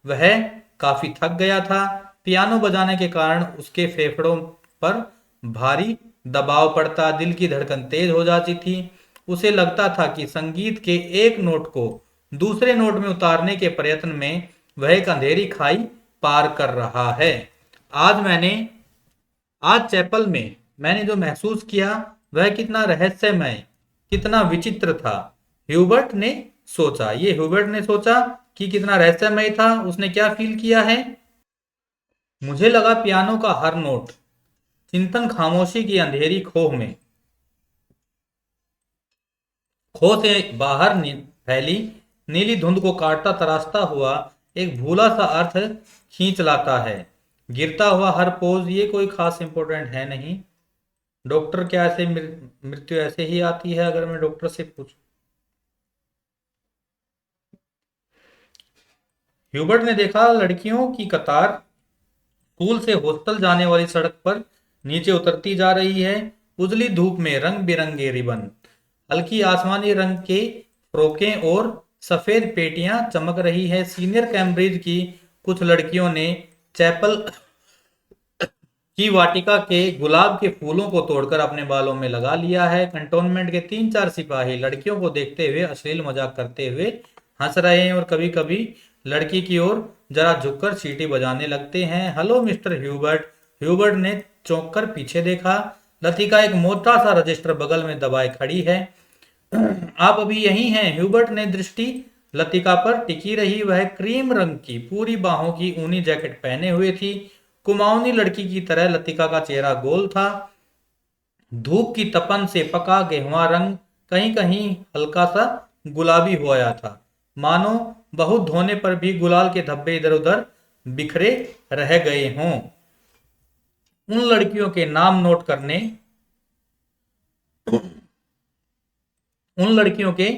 वह काफी थक गया था। पियानो बजाने के कारण उसके फेफड़ों पर भारी दबाव पड़ता, दिल की धड़कन तेज हो जाती थी। उसे लगता था कि संगीत के एक नोट को दूसरे नोट में उतारने के प्रयत्न में वह एक अंधेरी खाई पार कर रहा है। आज चैपल में मैंने जो महसूस किया वह कितना रहस्यमय, कितना विचित्र था। ह्यूबर्ट ने सोचा कि कितना रहस्यमय था। उसने क्या फील किया है। मुझे लगा पियानो का हर नोट चिंतन खामोशी की अंधेरी खो से बाहर फैली नीली धुंध को काटता तराशता हुआ एक भूला सा अर्थ खींच लाता है। गिरता हुआ हर पोज, ये कोई खास इंपॉर्टेंट है नहीं। डॉक्टर क्या ऐसे मृत्यु ऐसे ही आती है, अगर मैं डॉक्टर से पूछूं। ह्यूबर्ट ने देखा लड़कियों की कतार स्कूल से हॉस्टल जाने वाली सड़क पर नीचे उतरती जा रही है। उजली धूप में रंग बिरंगे रिबन, हल्की आसमानी रंग के फ्रॉकें और सफेद पेटियां चमक रही है। सीनियर कैम्ब्रिज की कुछ लड़कियों ने चैपल की वाटिका के गुलाब के फूलों को तोड़कर अपने बालों में लगा लिया है। कंटोनमेंट के 3-4 सिपाही लड़कियों को देखते हुए अश्लील मजाक करते हुए हंस रहे हैं और कभी कभी लड़की की ओर जरा झुककर सीटी बजाने लगते हैं। Hello mister Hubert. ह्यूबर्ट ने चौंक कर पीछे देखा। लतिका एक मोटा सा रजिस्टर बगल में दबाए खड़ी है। आप अभी यहीं हैं? ह्यूबर्ट ने दृष्टि लतिका पर टिकी रही। वह क्रीम रंग की पूरी बाहों की ऊनी जैकेट पहने हुए थी। कुमाऊनी लड़की की तरह लतिका का चेहरा गोल था। धूप की तपन से पका गेहुआ रंग कहीं कहीं हल्का सा गुलाबी हो आया था, मानो बहुत धोने पर भी गुलाल के धब्बे इधर उधर बिखरे रह गए हों। उन लड़कियों के नाम नोट करने उन लड़कियों के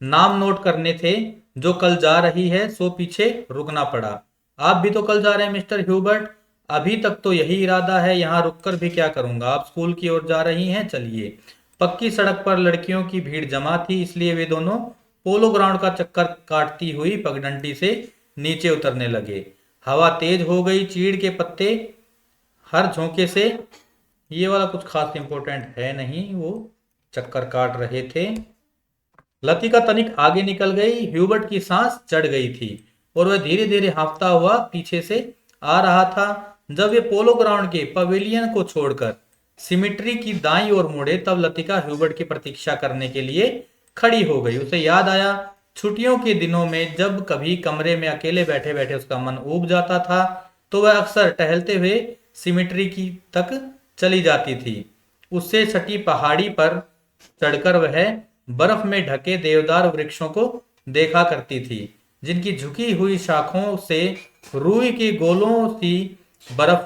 नाम नोट करने थे जो कल जा रही है, सो पीछे रुकना पड़ा। आप भी तो कल जा रहे हैं मिस्टर ह्यूबर्ट? अभी तक तो यही इरादा है, यहाँ रुककर भी क्या करूंगा। आप स्कूल की ओर जा रही हैं, चलिए। पक्की सड़क पर लड़कियों की भीड़ जमा थी, इसलिए वे दोनों पोलो ग्राउंड का चक्कर काटती हुई पगडंडी से नीचे उतरने लगे। हवा तेज हो गई, चीड़ के पत्ते हर झोंके से, ये वाला कुछ खास इंपॉर्टेंट है नहीं, वो चक्कर काट रहे थे। लतिका तनिक आगे निकल गई। ह्यूबर्ट की सांस चढ़ गई थी और वह धीरे धीरे हाँफता हुआ पीछे से आ रहा था। जब वे पोलो ग्राउंड के पवेलियन को छोड़कर सिमिट्री की दाईं ओर मुड़े, तब लतिका ह्यूबर्ट की प्रतीक्षा करने के लिए खड़ी हो गई। उसे याद आया, छुट्टियों के दिनों में जब कभी कमरे में अकेले बैठे बैठे उसका मन ऊब जाता था, तो वह अक्सर टहलते हुए सिमिट्री की तक चली जाती थी। उससे सटी पहाड़ी पर चढ़कर वह बर्फ में ढके देवदार वृक्षों को देखा करती थी, जिनकी झुकी हुई शाखों से रुई के गोलों सी बर्फ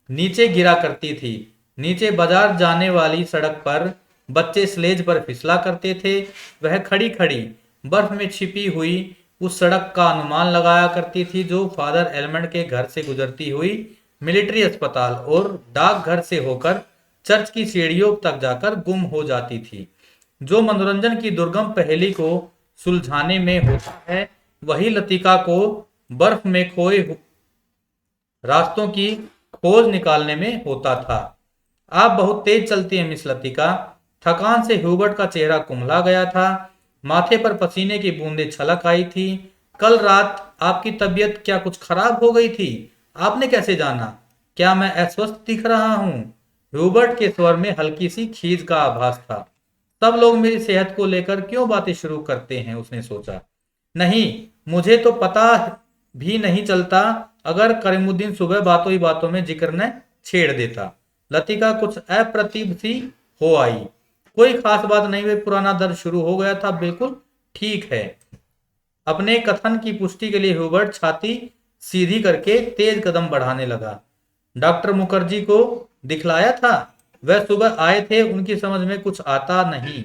नीचे गिरा करती थी। नीचे बाजार जाने वाली सड़क पर बच्चे स्लेज पर फिसला करते थे। वह खड़ी खड़ी बर्फ में छिपी हुई उस सड़क का अनुमान लगाया करती थी जो फादर एलमंड के घर से गुजरती हुई मिलिट्री अस्पताल और डाकघर से होकर चर्च की सीढ़ियों तक जाकर गुम हो जाती थी। जो मनोरंजन की दुर्गम पहेली को सुलझाने में होता है, वही लतिका को बर्फ में खोए रास्तों की खोज निकालने में होता था। आप बहुत तेज चलती हैं मिस लतिका। थकान से ह्यूबर्ट का चेहरा कुम्हला गया था। माथे पर पसीने की बूंदें छलक आई थी। कल रात आपकी तबीयत क्या कुछ खराब हो गई थी? आपने कैसे जाना? क्या मैं अस्वस्थ दिख रहा हूं? ह्यूबर्ट के स्वर में हल्की सी खीज का आभास था। सब लोग मेरी सेहत को लेकर क्यों बातें शुरू करते हैं, उसने सोचा। नहीं, मुझे तो पता भी नहीं चलता अगर करीमुद्दीन सुबह बातों ही बातों में जिक्र न छेड़ देता। लतिका कुछ अप्रतिभ सी हो आई। कोई खास बात नहीं, वे पुराना दर्द शुरू हो गया था, बिल्कुल ठीक है। अपने कथन की पुष्टि के लिए ह्यूबर्ट छाती सीधी करके तेज कदम बढ़ाने लगा। डॉक्टर मुखर्जी को दिखलाया था? वह सुबह आए थे, उनकी समझ में कुछ आता नहीं।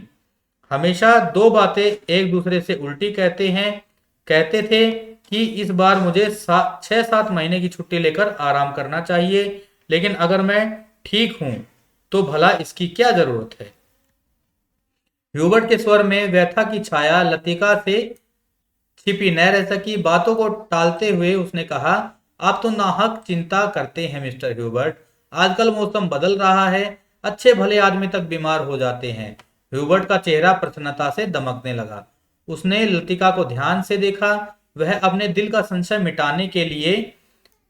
हमेशा दो बातें एक दूसरे से उल्टी कहते हैं। कहते थे कि इस बार मुझे 6-7 महीने की छुट्टी लेकर आराम करना चाहिए, लेकिन अगर मैं ठीक हूं तो भला इसकी क्या जरूरत है। ह्यूबर्ट के स्वर में व्यथा की छाया लतिका से छिपी न रह सकी। बातों को टालते हुए उसने कहा, आप तो नाहक चिंता करते हैं मिस्टर ह्यूबर्ट। आजकल मौसम बदल रहा है, अच्छे भले आदमी तक बीमार हो जाते हैं। ह्यूबर्ट का चेहरा प्रसन्नता से दमकने लगा। उसने लतिका को ध्यान से देखा। वह अपने दिल का संशय मिटाने के लिए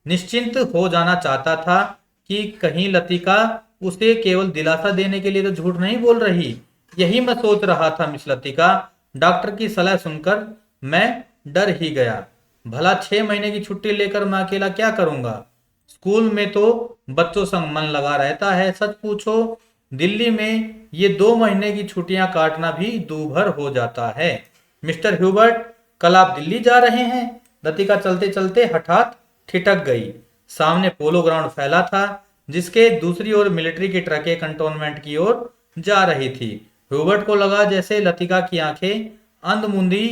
निश्चिंत हो जाना चाहता था कि कहीं लतिका उसे केवल दिलासा देने के लिए तो झूठ नहीं बोल रही। यही मैं सोच रहा था मिस लतिका। डॉक्टर की सलाह सुनकर मैं डर ही गया। भला 6 महीने की छुट्टी लेकर मैं अकेला क्या करूंगा? स्कूल में तो बच्चों संग मन लगा रहता है। सच पूछो, दिल्ली में ये 2 महीने की छुट्टियां काटना भी दूभर हो जाता है। मिस्टर ह्यूबर्ट, कल आप दिल्ली जा रहे हैं? लतिका चलते चलते हठात ठिठक गई। सामने पोलो ग्राउंड फैला था, जिसके दूसरी ओर मिलिट्री की ट्रकें कंटोनमेंट की ओर जा रही थी। ह्यूबर्ट को लगा जैसे लतिका की आंखें अंधमुंदी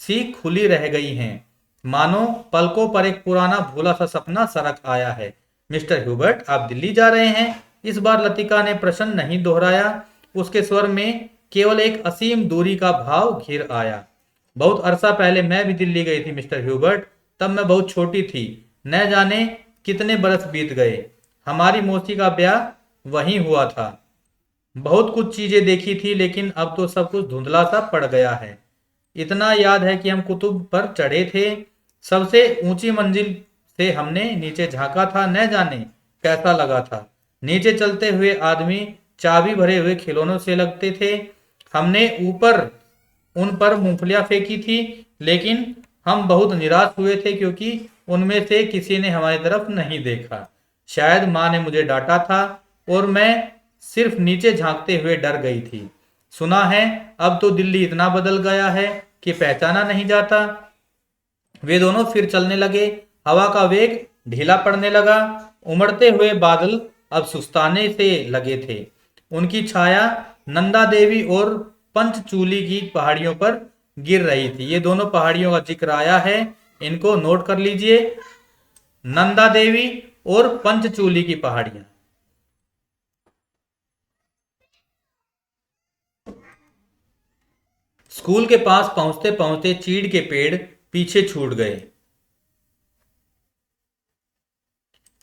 सी खुली रह गई हैं, मानो पलकों पर एक पुराना भूला सा सपना सरक आया है। मिस्टर ह्यूबर्ट, आप दिल्ली जा रहे हैं? इस बार लतिका ने प्रश्न नहीं दोहराया। उसके स्वर में केवल एक असीम दूरी का भाव घिर आया। बहुत अरसा पहले मैं भी दिल्ली गई थी मिस्टर ह्यूबर्ट। तब मैं बहुत छोटी थी। न जाने कितने बरस बीत गए। हमारी मौसी का ब्याह वहीं हुआ था। बहुत कुछ चीजें देखी थी, लेकिन अब तो सब कुछ धुंधला सा पड़ गया है। इतना याद है कि हम कुतुब पर चढ़े थे, सबसे ऊंची मंजिल से हमने नीचे झांका था, न जाने कैसा लगा था। नीचे चलते हुए आदमी चाबी भरे हुए खिलौनों से लगते थे। हमने ऊपर उन पर मूंगफलियां फेंकी थी, लेकिन हम बहुत निराश हुए थे क्योंकि उनमें से किसी ने हमारी तरफ नहीं देखा। शायद माँ ने मुझे डांटा था और मैं सिर्फ नीचे झांकते हुए डर गई थी। सुना है अब तो दिल्ली इतना बदल गया है कि पहचाना नहीं जाता। वे दोनों फिर चलने लगे। हवा का वेग ढीला पड़ने लगा। उमड़ते हुए बादल अब सुस्ताने से लगे थे। उनकी छाया नंदा देवी और पंचचूली की पहाड़ियों पर गिर रही थी। ये दोनों पहाड़ियों का जिक्र आया है, इनको नोट कर लीजिए। नंदा देवी और पंचचूली की पहाड़ियां। स्कूल के पास पहुंचते पहुंचते चीड़ के पेड़ पीछे छूट गए।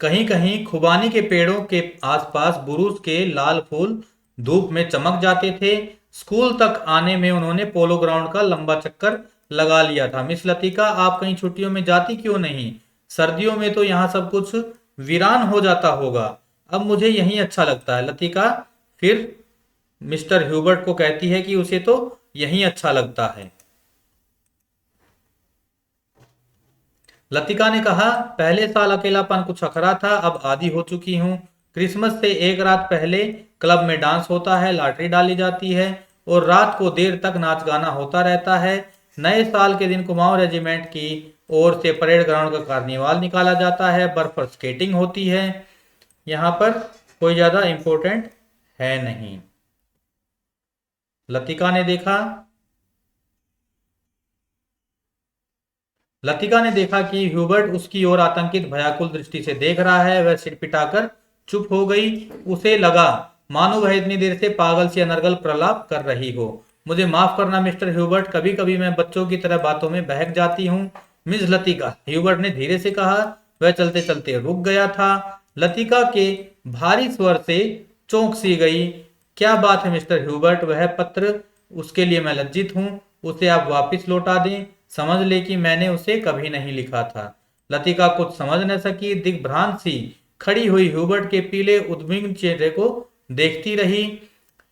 कहीं कहीं खुबानी के पेड़ों के आसपास बुरुज के लाल फूल धूप में चमक जाते थे। स्कूल तक आने में उन्होंने पोलो ग्राउंड का लंबा चक्कर लगा लिया था। मिस लतिका, आप कहीं छुट्टियों में जाती क्यों नहीं? सर्दियों में तो यहाँ सब कुछ वीरान हो जाता होगा। अब मुझे यहीं अच्छा लगता है। लतिका फिर मिस्टर ह्यूबर्ट को कहती है कि उसे तो यहीं अच्छा लगता है। लतिका ने कहा, पहले साल अकेलापन कुछ अखरा था, अब आदी हो चुकी हूँ। क्रिसमस से एक रात पहले क्लब में डांस होता है, लॉटरी डाली जाती है और रात को देर तक नाच गाना होता रहता है। नए साल के दिन कुमाऊं रेजिमेंट की ओर से परेड ग्राउंड का कार्निवाल निकाला जाता है, बर्फ पर स्केटिंग होती है। यहाँ पर कोई ज्यादा इम्पोर्टेंट है नहीं। लतिका ने देखा लतिका ने देखा कि ह्यूबर्ट उसकी ओर आतंकित भयाकुल दृष्टि से देख रहा है। वह सिर पिटाकर चुप हो गई। उसे लगा मानो वह इतनी देर से पागल सी अनर्गल प्रलाप कर रही हो। मुझे माफ करना मिस्टर ह्यूबर्ट, कभी कभी मैं बच्चों की तरह बातों में बहक जाती हूँ। मिस लतिका, ह्यूबर्ट ने धीरे से कहा। वह चलते चलते रुक गया था। लतिका के भारी स्वर से चौंक सी गई। क्या बात है मिस्टर ह्यूबर्ट, वह पत्र, उसके लिए मैं लज्जित हूँ। उसे आप वापस लौटा दें। समझ ले कि मैंने उसे कभी नहीं लिखा था। लतिका कुछ समझ न सकी। दिग्भ्रांत सी खड़ी हुई ह्यूबर्ट के पीले उद्विग्न चेहरे को देखती रही।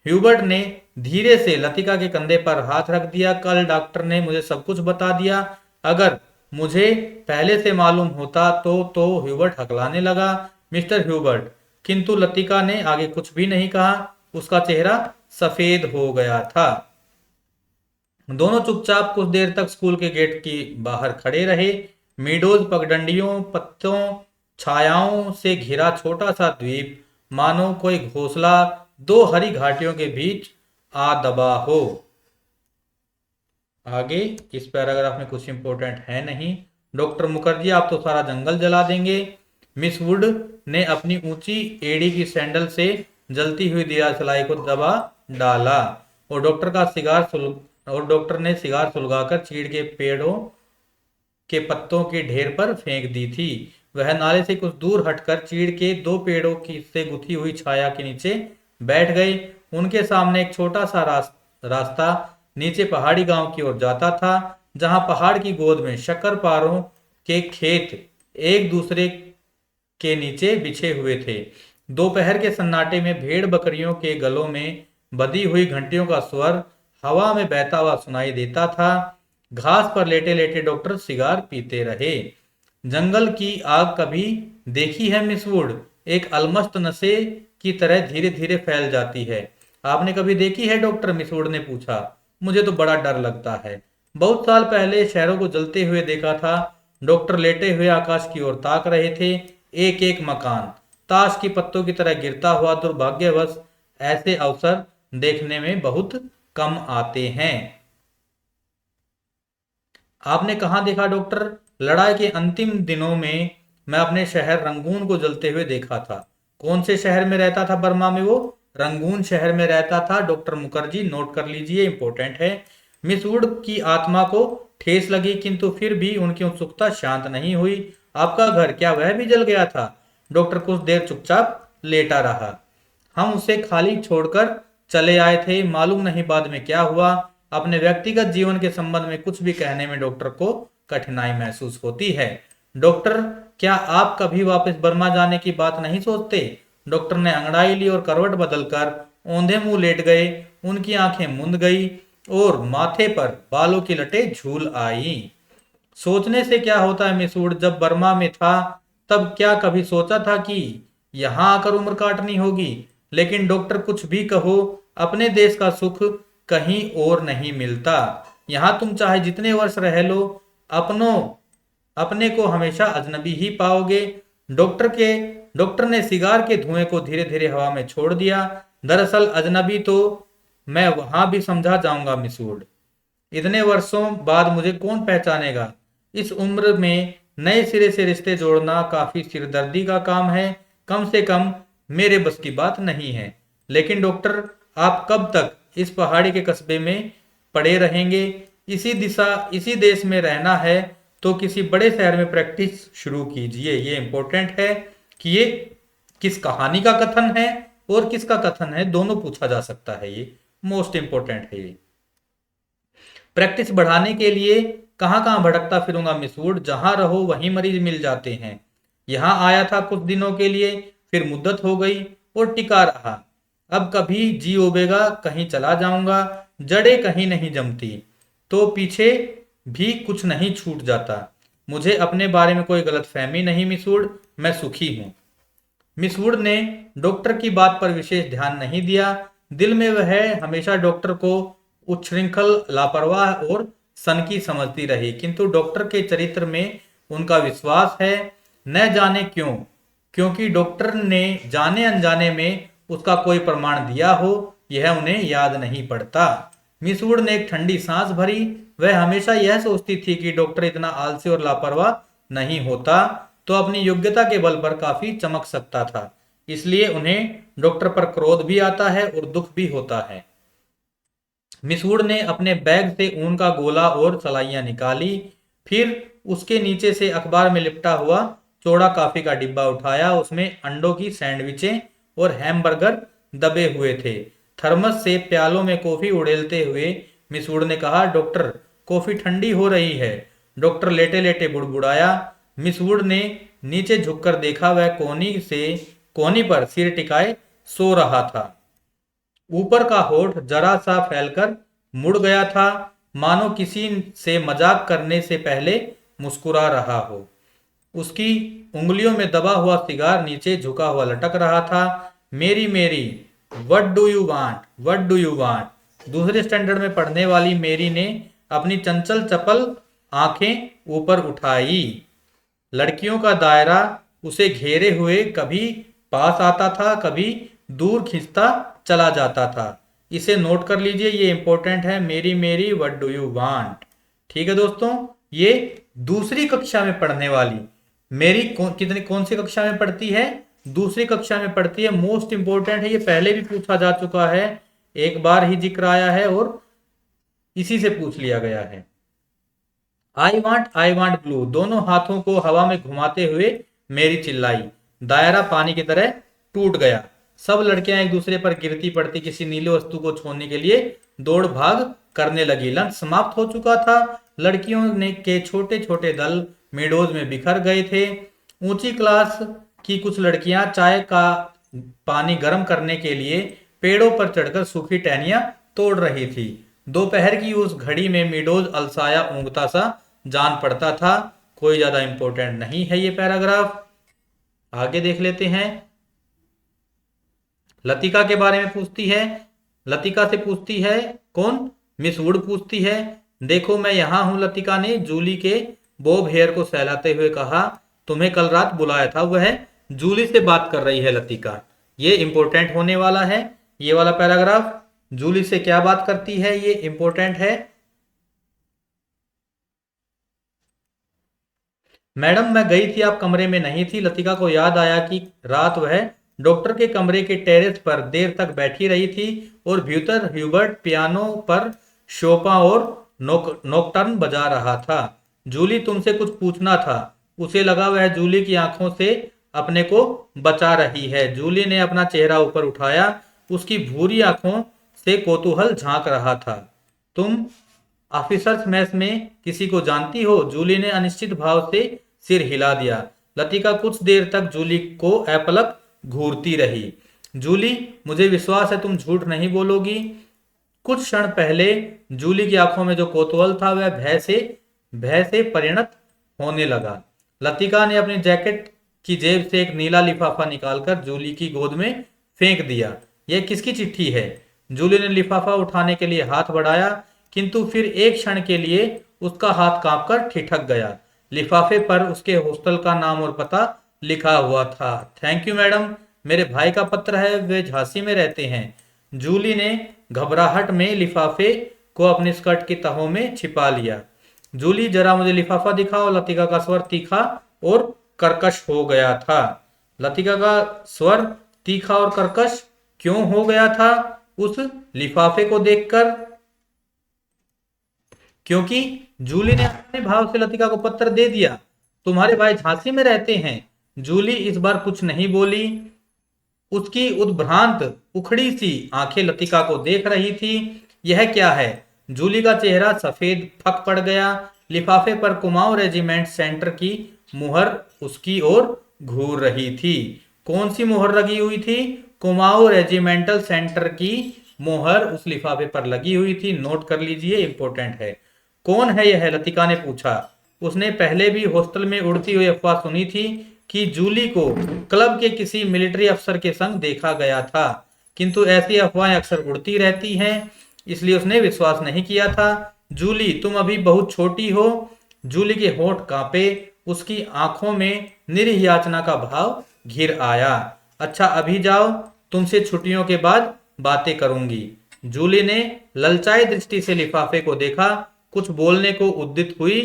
ह्यूबर्ट ने धीरे से लतिका के कंधे पर हाथ रख दिया। कल डॉक्टर ने मुझे सब कुछ बता दिया। अगर मुझे पहले से मालूम होता तो ह्यूबर्ट हकलाने लगा। मिस्टर ह्यूबर्ट, किंतु लतिका ने आगे कुछ भी नहीं कहा। उसका चेहरा सफेद हो गया था। दोनों चुपचाप कुछ देर तक स्कूल के गेट के बाहर खड़े रहे। मीडोज पगडंडियों, पत्तों, छायाओं से घिरा छोटा सा द्वीप, मानो कोई घोंसला दो हरी घाटियों के बीच आ दबा हो। आगे इस पैराग्राफ में कुछ इंपॉर्टेंट है नहीं। डॉक्टर मुखर्जी, आप तो सारा जंगल जला देंगे। मिस वुड ने अपनी ऊंची एड़ी की सैंडल से जलती हुई दिया सलाई को दबा डाला और डॉक्टर ने सिगार सुलगाकर चीड़ के पेड़ों के पत्तों के ढेर पर फेंक दी थी। वह नाले से कुछ दूर हटकर चीड़ के दो पेड़ों की से गुथी हुई छाया के नीचे बैठ गए। उनके सामने एक छोटा सा रास्ता नीचे पहाड़ी गांव की ओर जाता था, जहां पहाड़ की गोद में शक्करपारों के खेत एक दूसरे के नीचे बिछे हुए थे। दोपहर के सन्नाटे में भेड़ बकरियों के गलों में बधी हुई घंटियों का स्वर हवा में बहता हुआ सुनाई देता था। घास पर लेटे लेटे डॉक्टर सिगार पीते रहे। जंगल की आग कभी देखी है मिस वुड? एक अलमस्त नशे की तरह धीरे धीरे फैल जाती है। आपने कभी देखी है डॉक्टर? मिस वुड ने पूछा। मुझे तो बड़ा डर लगता है। बहुत साल पहले शहरों को जलते हुए देखा था। डॉक्टर लेटे हुए आकाश की ओर ताक रहे थे। एक एक मकान ताश की पत्तों की तरह गिरता हुआ। दुर्भाग्यवश ऐसे अवसर देखने में बहुत कम आते हैं। आपने कहाँ देखा डॉक्टर? लड़ाई के अंतिम दिनों में मैं अपने शहर रंगून को जलते हुए देखा था। कौन से शहर में रहता था बर्मा में वो? रंगून शहर में रहता था। डॉक्टर मुखर्जी, नोट कर लीजिए, इंपॉर्टेंट है। मिस वुड की आत्मा को ठेस लगी, किंतु फिर भी उनकी उत्सुकता शांत नहीं हुई। आपका घर, क्या वह भी जल गया था? डॉक्टर कुछ देर चुपचाप लेटा रहा। हम उसे खाली छोड़कर चले आए थे। मालूम नहीं बाद में क्या हुआ। अपने व्यक्तिगत जीवन के संबंध में कुछ भी कहने में डॉक्टर को कठिनाई महसूस होती है। डॉक्टर, क्या आप कभी वापस बर्मा जाने की बात नहीं सोचते? डॉक्टर ने अंगड़ाई ली और करवट बदलकर औंधे मुंह लेट गए। उनकी आंखें मुंद गई और माथे पर बालों की लटें झूल आई। सोचने से क्या होता है मिस वुड, जब बर्मा में था तब क्या कभी सोचा था कि यहां आकर उम्र काटनी होगी? लेकिन डॉक्टर, कुछ भी कहो, अपने देश का सुख कहीं और नहीं मिलता। यहां तुम चाहे जितने वर्ष रह लो, अपनों अपने को हमेशा अजनबी ही पाओगे। डॉक्टर ने सिगार के धुएं को धीरे धीरे हवा में छोड़ दिया। दरअसल अजनबी तो मैं वहां भी समझा जाऊंगा मिस वुड। इतने वर्षों बाद मुझे कौन पहचानेगा? इस उम्र में नए सिरे से रिश्ते जोड़ना काफी सिरदर्दी का काम है। कम से कम मेरे बस की बात नहीं है। लेकिन डॉक्टर, आप कब तक इस पहाड़ी के कस्बे में पड़े रहेंगे? इसी देश में रहना है तो किसी बड़े शहर में प्रैक्टिस शुरू कीजिए। ये इंपॉर्टेंट है कि ये किस कहानी का कथन है और किसका कथन है, दोनों पूछा जा सकता है। ये मोस्ट इंपॉर्टेंट है। ये प्रैक्टिस बढ़ाने के लिए कहां कहां भटकता फिरूंगा मिस वुड, जहां रहो वहीं मरीज मिल जाते हैं। यहां आया था कुछ दिनों के लिए, फिर मुद्दत हो गई और टिका रहा। अब कभी जी उबेगा कहीं चला जाऊंगा। जड़ें कहीं नहीं जमती तो पीछे भी कुछ नहीं छूट जाता। मुझे अपने बारे में कोई गलतफहमी नहीं मिस वुड, मैं सुखी हूं। मिस वुड ने डॉक्टर की बात पर विशेष ध्यान नहीं दिया। दिल में वह हमेशा डॉक्टर को उच्छृंखल, लापरवाह और सनकी समझती रही, किंतु डॉक्टर के चरित्र में उनका विश्वास है। न जाने क्यों, क्योंकि डॉक्टर ने जाने अनजाने में उसका कोई प्रमाण दिया हो, यह उन्हें याद नहीं पड़ता। मिस वुड ने एक ठंडी सांस भरी। वह हमेशा यह सोचती थी कि डॉक्टर इतना आलसी और लापरवाह नहीं होता तो अपनी योग्यता के बल पर काफी चमक सकता था। इसलिए उन्हें डॉक्टर पर क्रोध भी आता है और दुख भी होता है। मिस वुड ने अपने बैग से ऊन का गोला और सलाइयां निकाली। फिर उसके नीचे से अखबार में लिपटा हुआ चौड़ा कॉफी का डिब्बा उठाया। उसमें अंडों की सैंडविचें और हैमबर्गर दबे हुए थे। थर्मस से प्यालों में कॉफी उड़ेलते हुए मिस वुड ने कहा, डॉक्टर, कॉफी ठंडी हो रही है। डॉक्टर लेटे लेटे बुड़बुड़ाया। मिस वुड ने नीचे झुककर देखा, वह कोहनी पर सिर टिकाए सो रहा था। ऊपर का होठ जरा सा फैलकर मुड़ गया था, मानो किसी से मजाक करने से पहले मुस्कुरा रहा हो। उसकी उंगलियों में दबा हुआ सिगार नीचे झुका हुआ लटक रहा था। मेरी मेरी, what do you want, what do you want? दूसरे स्टैंडर्ड में पढ़ने वाली मेरी ने अपनी चंचल चपल आंखें ऊपर उठाई। लड़कियों का दायरा उसे घेरे हुए कभी पास आता था, कभी दूर खींचता चला जाता था। इसे नोट कर लीजिए, ये इंपॉर्टेंट है। मेरी मेरी, व्हाट डू यू वांट? ठीक है दोस्तों, ये दूसरी कक्षा में पढ़ने वाली मेरी कौन सी कक्षा में पढ़ती है? दूसरी कक्षा में पढ़ती है। मोस्ट इंपॉर्टेंट है, ये पहले भी पूछा जा चुका है, एक बार ही जिक्र आया है और इसी से पूछ लिया गया है। I want blue. दोनों हाथों को हवा में घुमाते हुए मेरी चिल्लाई। दायरा पानी की तरह टूट गया। सब लड़कियां एक दूसरे पर गिरती पड़ती किसी नीले वस्तु को छोड़ने के लिए दौड़ भाग करने लगी। लंच समाप्त हो चुका था। लड़कियों ने के छोटे छोटे दल मेडोज में बिखर गए थे। ऊंची क्लास की कुछ लड़कियां चाय का पानी गर्म करने के लिए पेड़ों पर चढ़कर सूखी टहनियां तोड़ रही थी। दोपहर की उस घड़ी में मेडोज अलसाया ऊँगता सा जान पड़ता था। कोई ज्यादा इंपॉर्टेंट नहीं है ये पैराग्राफ, आगे देख लेते हैं। लतिका के बारे में पूछती है। लतिका से पूछती है कौन? मिस वुड पूछती है। देखो मैं यहां हूं, लतिका ने जूली के बॉब हेयर को सहलाते हुए कहा। तुम्हें कल रात बुलाया था। वह जूली से बात कर रही है लतिका। ये इंपॉर्टेंट होने वाला है ये वाला पैराग्राफ। जूली से क्या बात करती है, ये इंपॉर्टेंट है। मैडम, मैं गई थी, आप कमरे में नहीं थी। लतिका को याद आया कि रात वह डॉक्टर के कमरे के टेरेस पर देर तक बैठी रही थी और भीतर ह्यूबर्ट पियानो पर शोपा और नोक्टर्न बजा रहा था। जूली तुमसे कुछ पूछना था। उसे लगा वह जूली की आंखों से अपने को बचा रही है। जूली ने अपना चेहरा ऊपर उठाया। उसकी भूरी आंखों से कौतूहल झांक रहा था। तुम ऑफिसर्स मेस में किसी को जानती हो? जूली ने अनिश्चित भाव से सिर हिला दिया। लतिका कुछ देर तक जूली को अपलक घूरती रही। जूली, मुझे विश्वास है तुम झूठ नहीं बोलोगी। कुछ क्षण पहले जूली की आंखों में जो कौतूहल था वह भय से परिणत होने लगा। लतिका ने अपनी जैकेट की जेब से एक नीला लिफाफा निकालकर जूली की गोद में फेंक दिया। यह किसकी चिट्ठी है? जूली ने लिफाफा उठाने के लिए हाथ बढ़ाया, किंतु फिर एक क्षण के लिए उसका हाथ कांपकर ठिठक गया। लिफाफे पर उसके हॉस्टल का नाम और पता लिखा हुआ था। थैंक यू मैडम, मेरे भाई का पत्र है, वे झांसी में रहते हैं। जूली ने घबराहट में लिफाफे को अपने स्कर्ट की तहों में छिपा लिया। जूली, जरा मुझे लिफाफा दिखाओ। लतिका का स्वर तीखा और कर्कश हो गया था। लतिका का स्वर तीखा और कर्कश क्यों हो गया था उस लिफाफे को देखकर? क्योंकि जूली ने अपने भाव से लतिका को पत्र दे दिया। तुम्हारे भाई झांसी में रहते हैं। जूली इस बार कुछ नहीं बोली। उसकी उद्भ्रांत उखड़ी सी आंखें लतिका को देख रही थी। यह क्या है? जूली का चेहरा सफेद फक पड़ गया। लिफाफे पर कुमाऊं रेजिमेंट सेंटर की मुहर उसकी ओर घूर रही थी। कौन सी मुहर लगी हुई थी? कुमाऊं रेजिमेंटल सेंटर की मुहर उस लिफाफे पर लगी हुई थी। नोट कर लीजिए, इंपॉर्टेंट है। कौन है यह? लतिका ने पूछा। उसने पहले भी हॉस्टल में उड़ती हुई अफवाह सुनी थी कि जूली को क्लब के किसी मिलिट्री अफसर के संग देखा गया था, किंतु ऐसी अफवाहें अक्सर उड़ती रहती हैं, इसलिए उसने विश्वास नहीं किया था। जूली, तुम अभी बहुत छोटी हो। जूली के होंठ कांपे। उसकी आंखों में निरीह याचना का भाव घिर आया। अच्छा, अभी जाओ, तुमसे छुट्टियों के बाद बातें करूंगी। जूली ने ललचाई दृष्टि से लिफाफे को देखा, कुछ बोलने को उद्यत हुई,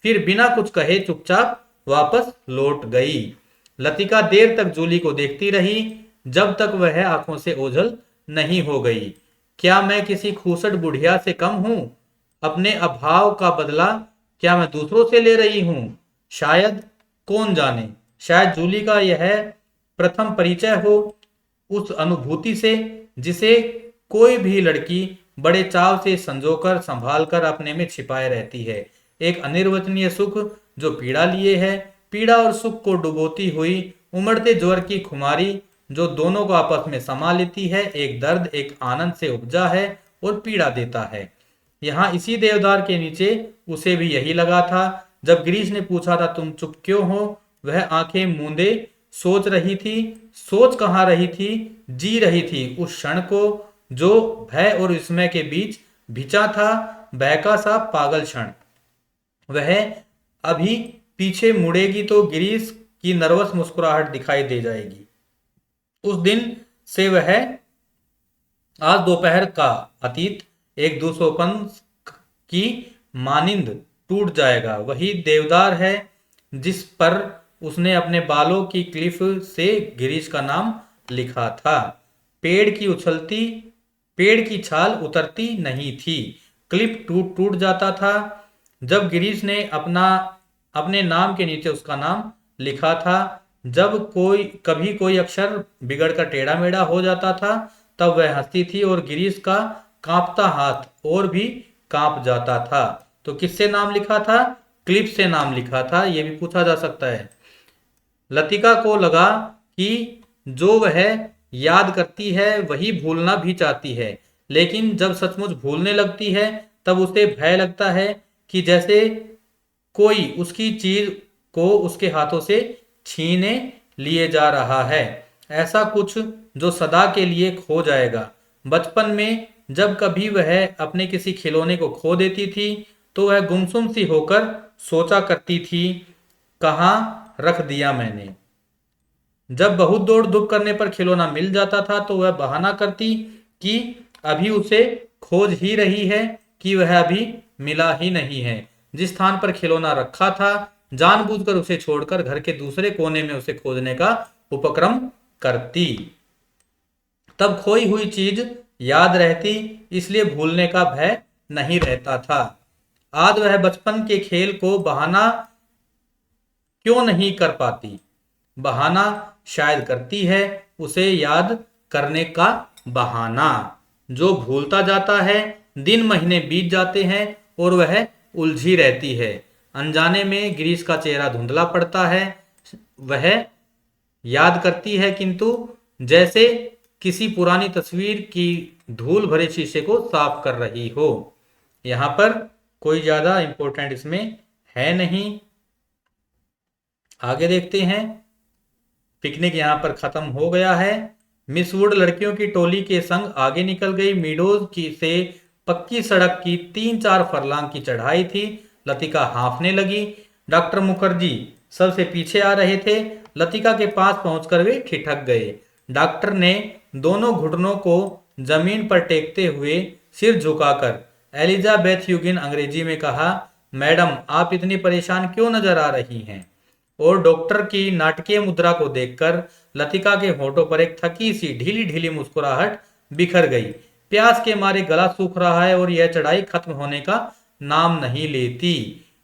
फिर बिना कुछ कहे चुपचाप वापस लौट गई। लतिका देर तक जूली को देखती रही, जब तक वह आंखों से ओझल नहीं हो गई। क्या मैं किसी खूसट बुढ़िया से कम हूं? अपने अभाव का बदला क्या मैं दूसरों से ले रही हूं? शायद, कौन जाने, शायद जूली का यह प्रथम परिचय हो उस अनुभूति से जिसे कोई भी लड़की बड़े चाव से संजोकर संभालकर अपने में छिपाए रहती है। एक अनिर्वचनीय सुख जो पीड़ा लिए है, पीड़ा और सुख को डुबोती हुई उमड़ते ज्वर की खुमारी जो दोनों को आपस में समा लेती है। एक दर्द एक आनंद से उपजा है और पीड़ा देता है। यहाँ इसी देवदार के नीचे उसे भी यही लगा था। जब गिरीश ने पूछा था तुम चुप क्यों हो, वह आंखें मूंदे सोच रही थी। सोच कहाँ रही थी, जी रही थी उस क्षण को जो भय और विस्मय के बीच भिचा था, बहका सा पागल क्षण। वह अभी पीछे मुड़ेगी तो गिरीश की नर्वस मुस्कुराहट दिखाई दे जाएगी। उस दिन से वह आज दोपहर का अतीत एक दूसरोपन की मानिंद टूट जाएगा। वही देवदार है जिस पर उसने अपने बालों की क्लिफ से गिरीश का नाम लिखा था। पेड़ की छाल उतरती नहीं थी, क्लिप टूट टूट जाता था। जब गिरीश ने अपने नाम के नीचे उसका नाम लिखा था, जब कभी कोई अक्षर बिगड़कर टेढ़ा मेढ़ा हो जाता था, तब वह हंसती थी और गिरीश का कांपता हाथ और भी कांप जाता था। तो किससे नाम लिखा था? क्लिप से नाम लिखा था, यह भी पूछा जा सकता है। लतिका को लगा कि जो वह याद करती है वही भूलना भी चाहती है, लेकिन जब सचमुच भूलने लगती है तब उसे भय लगता है कि जैसे कोई उसकी चीज को उसके हाथों से छीने लिए जा रहा है, ऐसा कुछ जो सदा के लिए खो जाएगा। बचपन में जब कभी वह अपने किसी खिलौने को खो देती थी तो वह गुमसुम सी होकर सोचा करती थी, कहाँ रख दिया मैंने। जब बहुत दौड़ धूप करने पर खिलौना मिल जाता था तो वह बहाना करती कि अभी उसे खोज ही रही है, कि वह अभी मिला ही नहीं है। जिस स्थान पर खिलौना रखा था जानबूझकर उसे छोड़कर घर के दूसरे कोने में उसे खोजने का उपक्रम करती। तब खोई हुई चीज याद रहती, इसलिए भूलने का भय नहीं रहता था। आज वह बचपन के खेल को बहाना क्यों नहीं कर पाती? बहाना शायद करती है, उसे याद करने का बहाना। जो भूलता जाता है दिन महीने बीत जाते हैं और वह उलझी रहती है। अनजाने में गिरीश का चेहरा धुंधला पड़ता है। वह याद करती है, किंतु जैसे किसी पुरानी तस्वीर की धूल भरे शीशे को साफ कर रही हो। यहां पर कोई ज्यादा इंपॉर्टेंट इसमें है नहीं। आगे देखते हैं। पिकनिक यहां पर खत्म हो गया है। मिस वुड लड़कियों की टोली के संग आगे निकल गई। मीडोज की से पक्की सड़क की 3-4 फरलांग की चढ़ाई थी। लतिका हांफने लगी। डॉक्टर मुखर्जी सबसे पीछे आ रहे थे। लतिका के पास पहुंचकर वे ठिठक गए। डॉक्टर ने दोनों घुटनों को जमीन पर टेकते हुए सिर झुकाकर एलिजाबेथ ह्यूगिन अंग्रेजी में कहा, मैडम आप इतनी परेशान क्यों नजर आ रही हैं? और डॉक्टर की नाटकीय मुद्रा को देखकर लतिका के होठों पर एक थकी सी ढीली ढीली मुस्कुराहट बिखर गई। प्यास के मारे गला सूख रहा है और यह चढ़ाई खत्म होने का नाम नहीं लेती।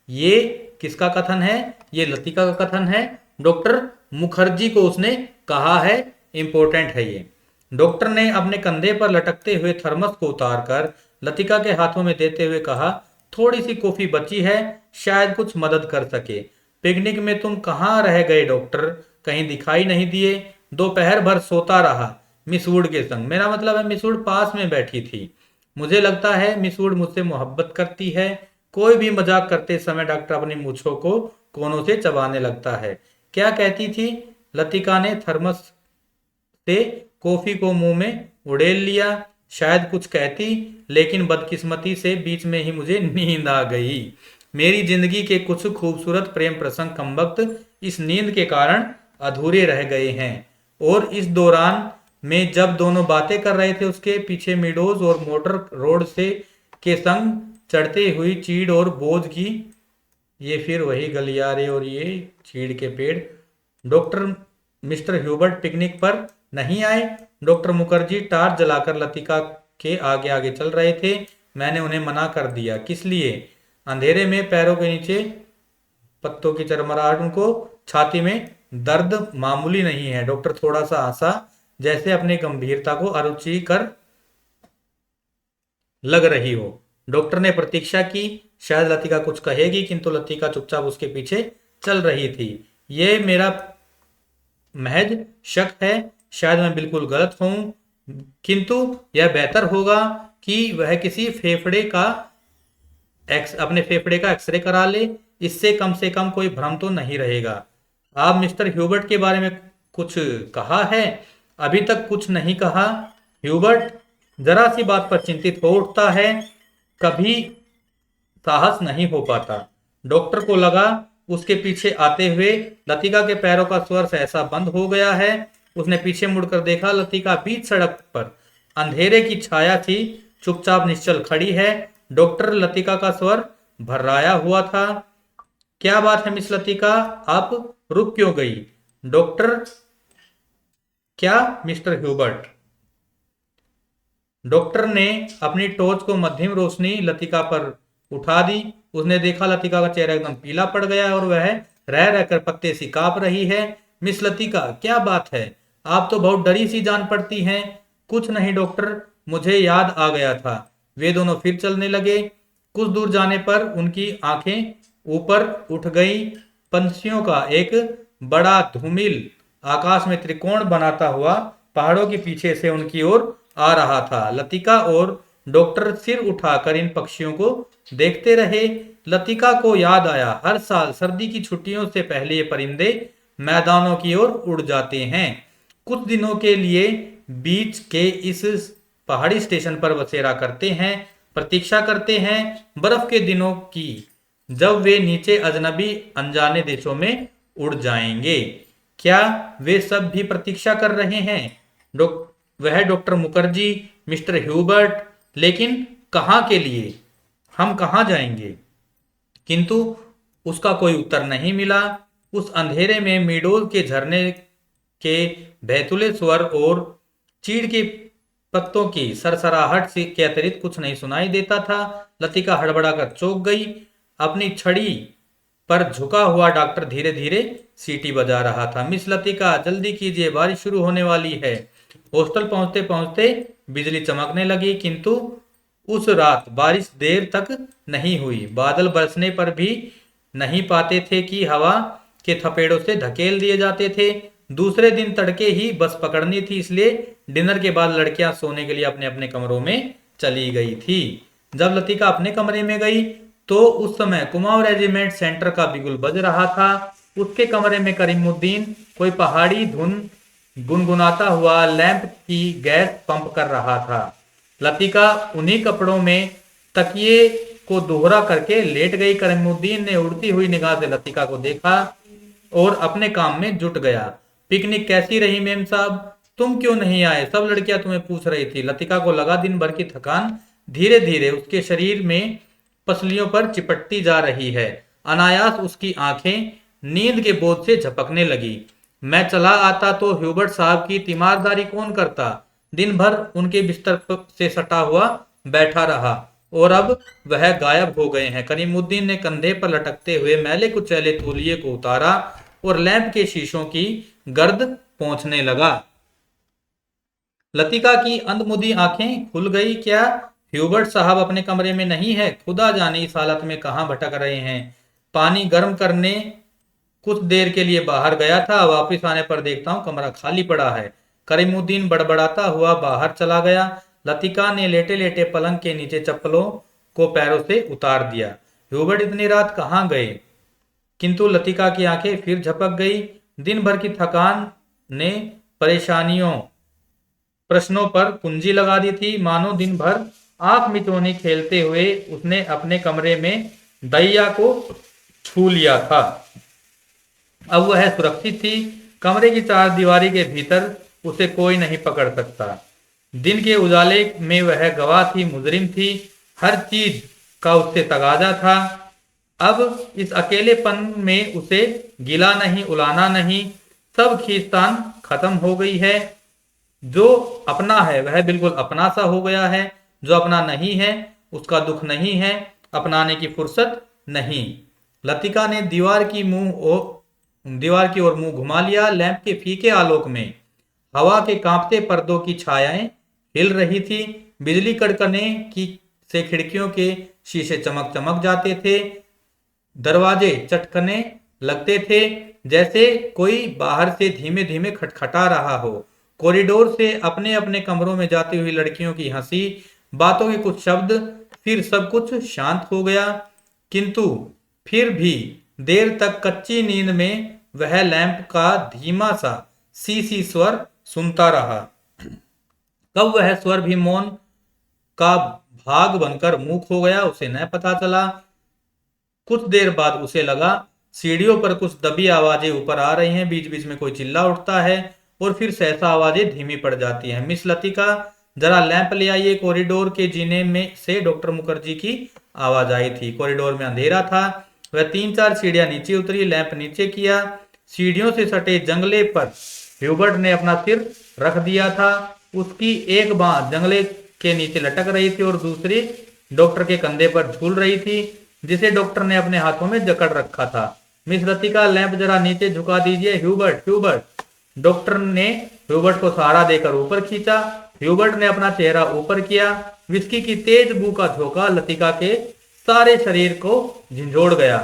ये किसका कथन है? ये लतिका का कथन है। डॉक्टर मुखर्जी को उसने कहा है। इंपॉर्टेंट है ये। डॉक्टर ने अपने कंधे पर लटकते हुए थर्मस को उतारकर लतिका के हाथों में देते हुए कहा, थोड़ी सी कॉफी बची है, शायद कुछ मदद कर सके। पिकनिक में तुम कहाँ रह गए डॉक्टर? कहीं दिखाई नहीं दिए। दोपहर भर सोता रहा मिस वुड के संग। मेरा मतलब है मिस वुड पास में बैठी थी। मुझे लगता है मिस वुड मुझसे मोहब्बत करती है। कोई भी मजाक करते समय डॉक्टर अपनी मूछों को कोनों से चबाने लगता है। क्या कहती थी? लतिका ने थर्मस से कॉफी को मुंह में उड़ेल लिया। शायद कुछ कहती, लेकिन बदकिस्मती से बीच में ही मुझे नींद आ गई। मेरी जिंदगी के कुछ खूबसूरत प्रेम प्रसंग कमबख्त इस नींद के कारण अधूरे रह गए हैं। और इस दौरान में जब दोनों बातें कर रहे थे, उसके पीछे मीडोज और मोटर रोड से के संग चढ़ते हुई चीड़ और बोझ की, ये फिर वही गलियारे और ये चीड़ के पेड़। डॉक्टर मिस्टर ह्यूबर्ट पिकनिक पर नहीं आए। डॉक्टर मुखर्जी टार्च जलाकर लतिका के आगे आगे चल रहे थे। मैंने उन्हें मना कर दिया। किस लिए? अंधेरे में पैरों के नीचे पत्तों की चरमराहट, उनको छाती में दर्द मामूली नहीं है। डॉक्टर थोड़ा सा हंसा, जैसे अपनी गंभीरता को अरुचि कर लग रही हो। डॉक्टर ने प्रतीक्षा की, शायद लतिका कुछ कहेगी, किंतु लतिका चुपचाप उसके पीछे चल रही थी। ये मेरा महज शक है, शायद मैं बिल्कुल गलत हूं, किंतु यह बेहतर होगा कि वह किसी अपने फेफड़े का एक्सरे करा ले। इससे कम से कम कोई भ्रम तो नहीं रहेगा। आप मिस्टर ह्यूबर्ट के बारे में कुछ कहा है? अभी तक कुछ नहीं कहा। ह्यूबर्ट जरा सी बात पर चिंतित हो उठता है, कभी साहस नहीं हो पाता। डॉक्टर को लगा उसके पीछे आते हुए लतिका के पैरों का स्वर सहसा बंद हो गया है। उसने पीछे मुड़कर देखा। लतिका बीच सड़क पर अंधेरे की छाया थी, चुपचाप निश्चल खड़ी है। डॉक्टर लतिका का स्वर भर्राया हुआ था। क्या बात है मिस लतिका, आप रुक क्यों गई? डॉक्टर क्या मिस्टर ह्यूबर्ट? डॉक्टर ने अपनी टॉर्च को मध्यम रोशनी लतिका पर उठा दी। उसने देखा लतिका का चेहरा एकदम पीला पड़ गया है और वह रह रहकर पत्ते सी कांप रही है। मिस लतिका, क्या बात है? आप तो बहुत डरी सी जान पड़ती हैं। कुछ नहीं डॉक्टर, मुझे याद आ गया था। वे दोनों फिर चलने लगे। कुछ दूर जाने पर उनकी आंखें ऊपर उठ गई। पंछियों का एक बड़ा धूमिल आकाश में त्रिकोण बनाता हुआ पहाड़ों के पीछे से उनकी ओर आ रहा था। लतिका और डॉक्टर सिर उठाकर इन पक्षियों को देखते रहे। लतिका को याद आया, हर साल सर्दी की छुट्टियों से पहले ये परिंदे मैदानों की ओर उड़ जाते हैं। कुछ दिनों के लिए बीच के इस पहाड़ी स्टेशन पर बसेरा करते हैं, प्रतीक्षा करते हैं बर्फ के दिनों की, जब वे नीचे अजनबी अनजाने देशों में उड़ जाएंगे। क्या वे सब भी प्रतीक्षा कर रहे हैं? वह डॉक्टर मुखर्जी, मिस्टर ह्यूबर्ट, लेकिन कहां के लिए? हम कहां जाएंगे? किंतु उसका कोई उत्तर नहीं मिला। उस अंधेरे में मीडोज के झरने के बैतुले स्वर और चीड़ के पत्तों की सरसराहट से के अतिरिक्त कुछ नहीं सुनाई देता था। लतिका हड़बड़ाकर चौंक गई। अपनी छड़ी पर झुका हुआ डॉक्टर धीरे धीरे सीटी बजा रहा था। मिस लतिका, जल्दी कीजिए, बारिश शुरू होने वाली है। हॉस्टल पहुंचते पहुंचते बिजली चमकने लगी, किंतु उस रात बारिश देर तक नहीं हुई। बादल बरसने पर भी नहीं पाते थे कि हवा के थपेड़ों से धकेल दिए जाते थे। दूसरे दिन तड़के ही बस पकड़नी थी, इसलिए डिनर के बाद लड़कियां सोने के लिए अपने अपने कमरों में चली गई थी। जब लतिका अपने कमरे में गई तो उस समय कुमाऊं रेजिमेंट सेंटर का बिगुल बज रहा था। उसके कमरे में करीमुद्दीन कोई पहाड़ी धुन गुनगुनाता हुआ लैंप की गैस पंप कर रहा था। लतिका उन्हीं कपड़ों में तकिए को दोहरा करके लेट गई। करीमुद्दीन ने उड़ती हुई निगाह से लतिका को देखा और अपने काम में जुट गया। पिकनिक कैसी रही मेम साहब? तुम क्यों नहीं आए? सब लड़कियां तुम्हें पूछ रही थी। लतिका को लगा दिन भर की थकान धीरे धीरे उसके शरीर में पसलियों पर चिपटती जा रही है। अनायास उसकी आंखें नींद के बोझ से झपकने लगी। मैं चला आता तो ह्यूबर्ट साहब की तीमारदारी कौन करता? दिन भर उनके बिस्तर से सटा हुआ बैठा रहा और अब वह गायब हो गए हैं। करीमुद्दीन ने कंधे पर लटकते हुए मैले कुचैले तौलिए को उतारा और लैंप के शीशों की गर्द पोंछने लगा। लतिका की अंधमुदी आंखें खुल गई। क्या ह्यूबर्ट साहब अपने कमरे में नहीं है? खुदा जाने इस हालत में कहां भटक रहे हैं। पानी गर्म करने कुछ देर के लिए बाहर गया था, वापस आने पर देखता हूं कमरा खाली पड़ा है। करीमुद्दीन बड़बड़ाता हुआ बाहर चला गया। लतिका ने लेटे लेटे पलंग के नीचे चप्पलों को पैरों से उतार दिया। ह्यूबर्ट इतनी रात कहाँ गए? किंतु लतिका की आंखें फिर झपक गई। दिन भर की थकान ने परेशानियों प्रश्नों पर कुंजी लगा दी थी। मानो दिन भर आंख मिचौनी खेलते हुए उसने अपने कमरे में दैया को छू लिया था। अब वह सुरक्षित थी। कमरे की चार दीवारी के भीतर उसे कोई नहीं पकड़ सकता। दिन के उजाले में वह गवाह थी, मुजरिम थी। हर चीज का उससे तगाजा था। अब इस अकेलेपन में उसे गिला नहीं, उलाना नहीं, सब खींचतान खत्म हो गई है। जो अपना है वह बिल्कुल अपना सा हो गया है, जो अपना नहीं है उसका दुख नहीं है, अपनाने की फुर्सत नहीं। लतिका ने दीवार की ओर मुंह घुमा लिया। लैंप के फीके आलोक में हवा के कांपते पर्दों की छायाएं हिल रही थी। बिजली कड़कने की से खिड़कियों के शीशे चमक चमक जाते थे। दरवाजे चटकने लगते थे जैसे कोई बाहर से धीमे धीमे खटखटा रहा हो। कॉरिडोर से अपने अपने कमरों में जाती हुई लड़कियों की हंसी, बातों के कुछ शब्द, फिर सब कुछ शांत हो गया। किंतु फिर भी देर तक कच्ची नींद में वह लैंप का धीमा सा सी स्वर सुनता रहा। कब वह स्वर भी मौन का भाग बनकर मूक हो गया उसे न पता चला। कुछ देर बाद उसे लगा सीढ़ियों पर कुछ दबी आवाजें ऊपर आ रही हैं, बीच बीच में कोई चिल्ला उठता है और फिर सहसा आवाजें धीमी पड़ जाती हैं। मिस लतिका, जरा लैंप ले आइए। कॉरिडोर के जीने में से डॉक्टर मुखर्जी की आवाज आई थी। कॉरिडोर में अंधेरा था। वह 3-4 सीढ़ियां नीचे उतरी, लैंप नीचे किया। सीढ़ियों से सटे जंगले पर ह्यूबर्ट ने अपना सिर रख दिया था। उसकी एक बांह जंगले के नीचे लटक रही थी और दूसरी डॉक्टर के कंधे पर झूल रही थी, जिसे डॉक्टर ने अपने हाथों में जकड़ रखा था। मिस लतिका, लैंप जरा नीचे झुका दीजिए। Hubert, Hubert. डॉक्टर ने ह्यूबर्ट को सहारा देकर ऊपर खींचा। ह्यूबर्ट ने अपना चेहरा ऊपर किया। विस्की की तेज बू का झोंका लतिका के सारे शरीर को झंझोड़ गया।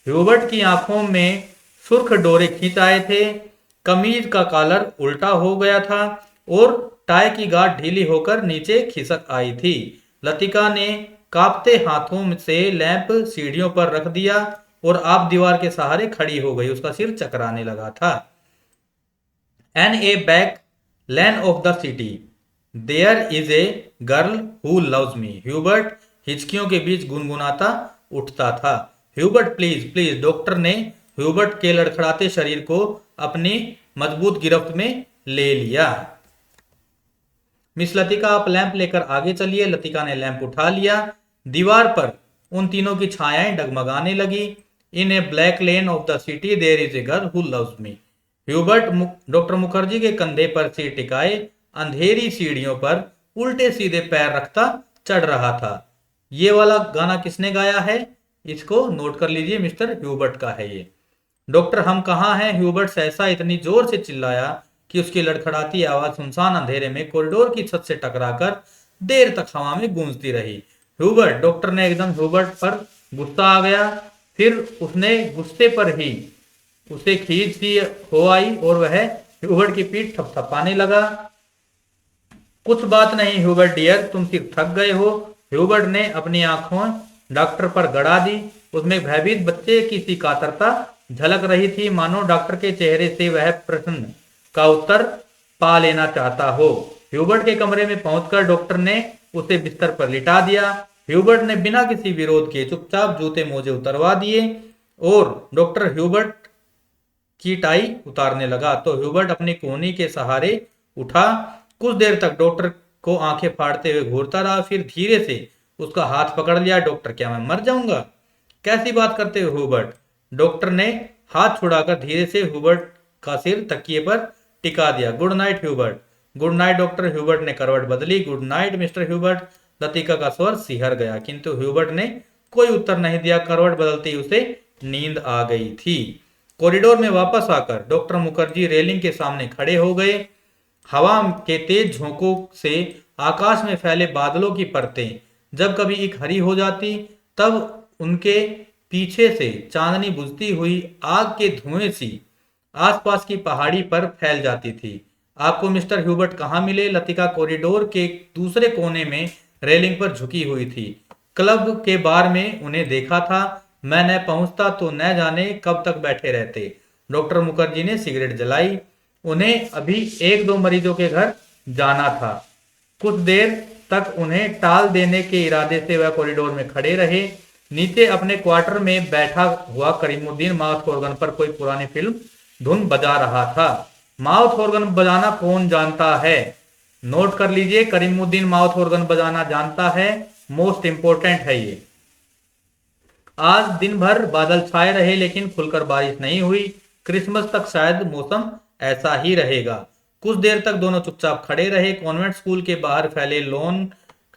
ह्यूबर्ट की आंखों में सुर्ख डोरे खींच आए थे। कमीज का कॉलर उल्टा हो गया था और टाई की गांठ ढीली होकर नीचे खिसक आई थी। लतिका ने कांपते हाथों से लैंप सीढ़ियों पर रख दिया और आप दीवार के सहारे खड़ी हो गई। उसका सिर चकराने लगा था। In a back lane of the city there is a girl who loves me. Hubert हिचकियों के बीच गुनगुनाता उठता था। Hubert please please. डॉक्टर ने ह्यूबर्ट के लड़खड़ाते शरीर को अपनी मजबूत गिरफ्त में ले लिया। मिस लतिका, आप लैंप लेकर आगे चलिए। लतिका ने लैंप उठा लिया। दीवार पर उन तीनों की छायाएं डगमगाने लगी। In a black lane of the city there is a girl who loves me. Hubert doctor Mukherjee के कंधे पर सिर टिकाए अंधेरी सीढ़ियों पर उल्टे सीधे पैर रखता चढ़ रहा था। ये वाला गाना किसने गाया है? इसको नोट कर लीजिए, मिस्टर ह्यूबर्ट का है ये। डॉक्टर, हम कहाँ हैं? ह्यूबर्ट सहसा इतनी जोर से चिल्लाया कि उसकी लड़खड़ाती आवाज सुनसान अंधेरे में कॉरिडोर की छत से टकराकर देर तक हवा में गूंजती रही। ह्यूबर्ट, डॉक्टर ने एकदम ह्यूबर्ट पर गुस्सा आ गया। फिर उसने गुस्से पर ही उसे खींच सी हो आई और वह ह्यूबर्ट की पीठ थपथपाने लगा। कुछ बात नहीं ह्यूबर्ट डियर, तुम सिर्फ थक गए हो। ह्यूबर्ट ने अपनी आंखों डॉक्टर पर गड़ा दी। उसमें भयभीत बच्चे की सी कातरता झलक रही थी, मानो डॉक्टर के चेहरे से वह प्रश्न का उत्तर पा लेना चाहता हो। ह्यूबर्ट के कमरे में पहुंचकर डॉक्टर ने उसे बिस्तर पर लिटा दिया। ह्यूबर्ट ने बिना किसी विरोध के चुपचाप जूते मोजे उतरवा दिए और डॉक्टर ह्यूबर्ट की टाई उतारने लगा तो ह्यूबर्ट अपनी कोहनी के सहारे उठा। कुछ देर तक डॉक्टर को आंखें फाड़ते हुए घूरता रहा, फिर धीरे से उसका हाथ पकड़ लिया। डॉक्टर, क्या मैं मर जाऊंगा? कैसी बात करते हो ह्यूबर्ट? डॉक्टर ने हाथ छुड़ाकर धीरे से ह्यूबर्ट का सिर तकिए पर टिका दिया। Good night Hubert. Good night doctor. Hubert ने करवट बदली। Good night mister Hubert. Latika का स्वर सिहर गया, किंतु ह्यूबर्ट ने कोई उत्तर नहीं दिया। करवट बदलते ही उसे नींद आ गई थी। कॉरिडोर में वापस आकर डॉक्टर मुखर्जी रेलिंग के सामने खड़े हो गए। हवा के तेज झोंकों से आकाश में फैले बादलों की परतें जब कभी एक हरी हो जाती, तब उनके पीछे से चांदनी बुझती हुई आग के धुएं सी आसपास की पहाड़ी पर फैल जाती थी। आपको मिस्टर ह्यूबर्ट कहाँ मिले? लतिका कॉरिडोर के दूसरे कोने में रेलिंग पर झुकी हुई थी। क्लब के बार में उन्हें देखा था। मैं न पहुंचता तो न जाने कब तक बैठे रहते। डॉक्टर मुखर्जी ने सिगरेट जलाई। उन्हें अभी एक दो मरीजों के घर जाना था। कुछ देर तक उन्हें टाल देने के इरादे से वह कॉरिडोर में खड़े रहे। नीचे अपने क्वार्टर में बैठा हुआ करीमुद्दीन माउथ ऑर्गन पर कोई पुरानी फिल्म धुन बजा रहा था। माउथ ऑर्गन बजाना कौन जानता है? नोट कर लीजिए, करीमुद्दीन माउथ ऑर्गन बजाना जानता है। मोस्ट इंपोर्टेंट है ये। आज दिन भर बादल छाए रहे लेकिन खुलकर बारिश नहीं हुई। क्रिसमस तक शायद मौसम ऐसा ही रहेगा। कुछ देर तक दोनों चुपचाप खड़े रहे। कॉन्वेंट स्कूल के बाहर फैले लॉन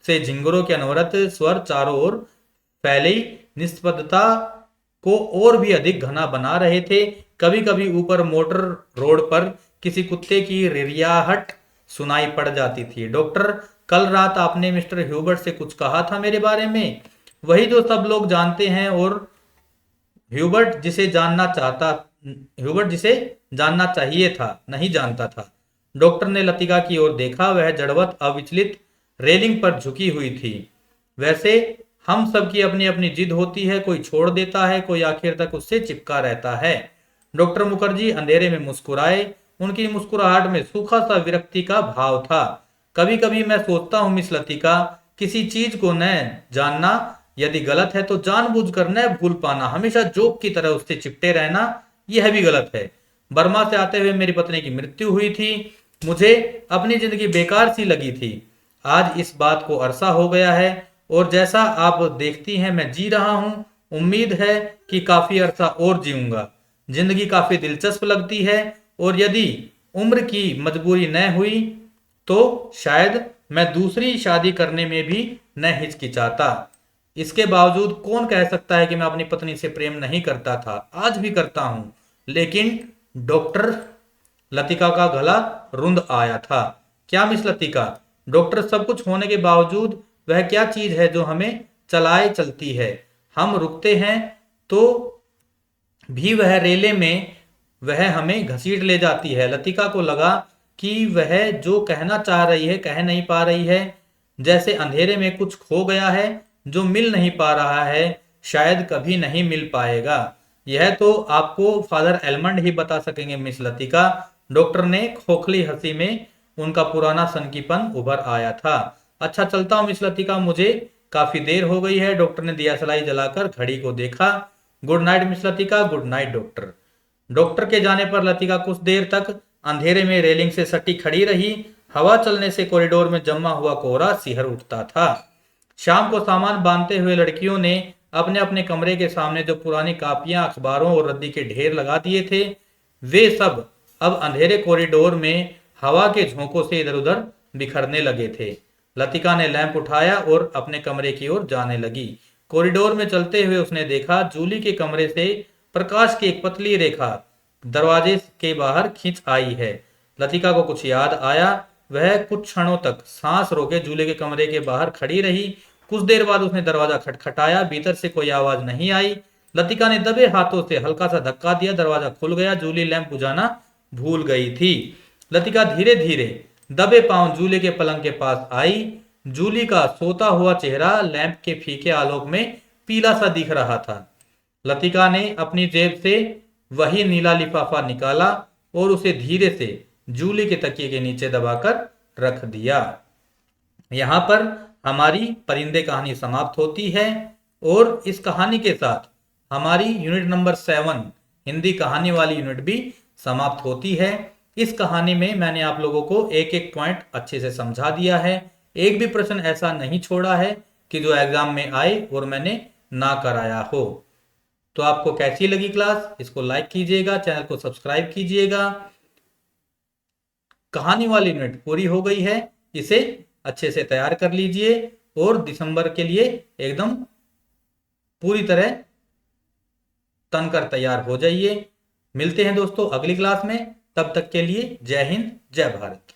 से झिंगुरों के अनवरत स्वर चारों ओर फैली निस्तब्धता को और भी अधिक घना बना रहे थे। कभी कभी ऊपर मोटर रोड पर किसी कुत्ते की रिरियाहट सुनाई पड़ जाती थी। डॉक्टर, कल रात आपने मिस्टर ह्यूबर्ट से कुछ कहा था मेरे बारे में, वही जो सब लोग जानते हैं और ह्यूबर्ट जिसे जानना चाहिए था नहीं जानता था। डॉक्टर ने लतिका की ओर देखा। वह जड़वत अविचलित रेलिंग पर झुकी हुई थी। वैसे हम सबकी अपनी अपनी जिद होती है, कोई छोड़ देता है, कोई आखिर तक उससे चिपका रहता है। डॉक्टर मुखर्जी अंधेरे में मुस्कुराए। उनकी मुस्कुराहट में सूखा सा विरक्ति का भाव था। कभी कभी मैं सोचता हूँ मिस लतिका, किसी चीज को न जानना यदि गलत है तो जानबूझकर न भूल पाना, हमेशा जोक की तरह उससे चिपटे रहना, यह भी गलत है। बर्मा से आते हुए मेरी पत्नी की मृत्यु हुई थी। मुझे अपनी जिंदगी बेकार सी लगी थी। आज इस बात को अरसा हो गया है और जैसा आप देखती हैं मैं जी रहा हूं। उम्मीद है कि काफी अरसा और जीऊंगा। जिंदगी काफी दिलचस्प लगती है और यदि उम्र की मजबूरी न हुई तो शायद मैं दूसरी शादी करने में भी न हिचकिचाता। इसके बावजूद कौन कह सकता है कि मैं अपनी पत्नी से प्रेम नहीं करता था? आज भी करता हूं। लेकिन डॉक्टर, लतिका का गला रुंध आया था। क्या मिस लतिका? डॉक्टर, सब कुछ होने के बावजूद वह क्या चीज है जो हमें चलाए चलती है? हम रुकते हैं तो भी वह रेले में वह हमें घसीट ले जाती है। लतिका को लगा कि वह जो कहना चाह रही है कह नहीं पा रही है, जैसे अंधेरे में कुछ खो गया है जो मिल नहीं पा रहा है, शायद कभी नहीं मिल पाएगा। यह तो आपको फादर एलमंड ही बता सकेंगे मिस लतिका। डॉक्टर ने खोखली हंसी में उनका पुराना सनकीपन उभर आया था। अच्छा चलता हूँ मिस लतिका, मुझे काफी देर हो गई है। डॉक्टर ने दियासलाई जलाकर घड़ी को देखा। Good night miss Latika. Good night doctor. Doctor के जाने पर लतिका कुछ देर तक अंधेरे में रेलिंग से सटी खड़ी रही। हवा चलने से कॉरिडोर में जमा हुआ कोहरा सिहर उठता था। शाम को सामान बांधते हुए लड़कियों ने अपने अपने कमरे के सामने जो पुरानी कापियां, अखबारों और रद्दी के ढेर लगा दिए थे, वे सब अब अंधेरे कॉरिडोर में हवा के झोंकों से इधर उधर बिखरने लगे थे। लतिका ने लैंप उठाया और अपने कमरे की ओर जाने लगी। कॉरिडोर में चलते हुए उसने देखा जूली के कमरे से प्रकाश की एक पतली रेखा दरवाजे के बाहर खींच आई है। लतिका को कुछ याद आया। वह कुछ क्षणों तक सांस रोके जूली के कमरे के बाहर खड़ी रही। कुछ देर बाद उसने दरवाजा खटखटाया, भीतर से कोई आवाज नहीं आई। लतिका ने दबे हाथों से हल्का सा धक्का दिया, दरवाजा खुल गया। जूली लैंप बुझाना भूल गई थी। लतिका धीरे धीरे दबे पांव जूली के पलंग के पास आई। जूली का सोता हुआ चेहरा लैंप के फीके आलोक में पीला सा दिख रहा था। लतिका ने अपनी जेब से वही नीला लिफाफा निकाला और उसे धीरे से जूली के तकिए के नीचे दबाकर रख दिया। यहाँ पर हमारी परिंदे कहानी समाप्त होती है और इस कहानी के साथ हमारी यूनिट नंबर 7 हिंदी कहानी वाली यूनिट भी समाप्त होती है। इस कहानी में मैंने आप लोगों को एक एक पॉइंट अच्छे से समझा दिया है। एक भी प्रश्न ऐसा नहीं छोड़ा है कि जो एग्जाम में आए और मैंने ना कराया हो। तो आपको कैसी लगी क्लास? इसको लाइक कीजिएगा, चैनल को सब्सक्राइब कीजिएगा। कहानी वाली यूनिट पूरी हो गई है, इसे अच्छे से तैयार कर लीजिए और दिसंबर के लिए एकदम पूरी तरह तनकर तैयार हो जाइए। मिलते हैं दोस्तों अगली क्लास में, तब तक के लिए जय हिंद जय भारत।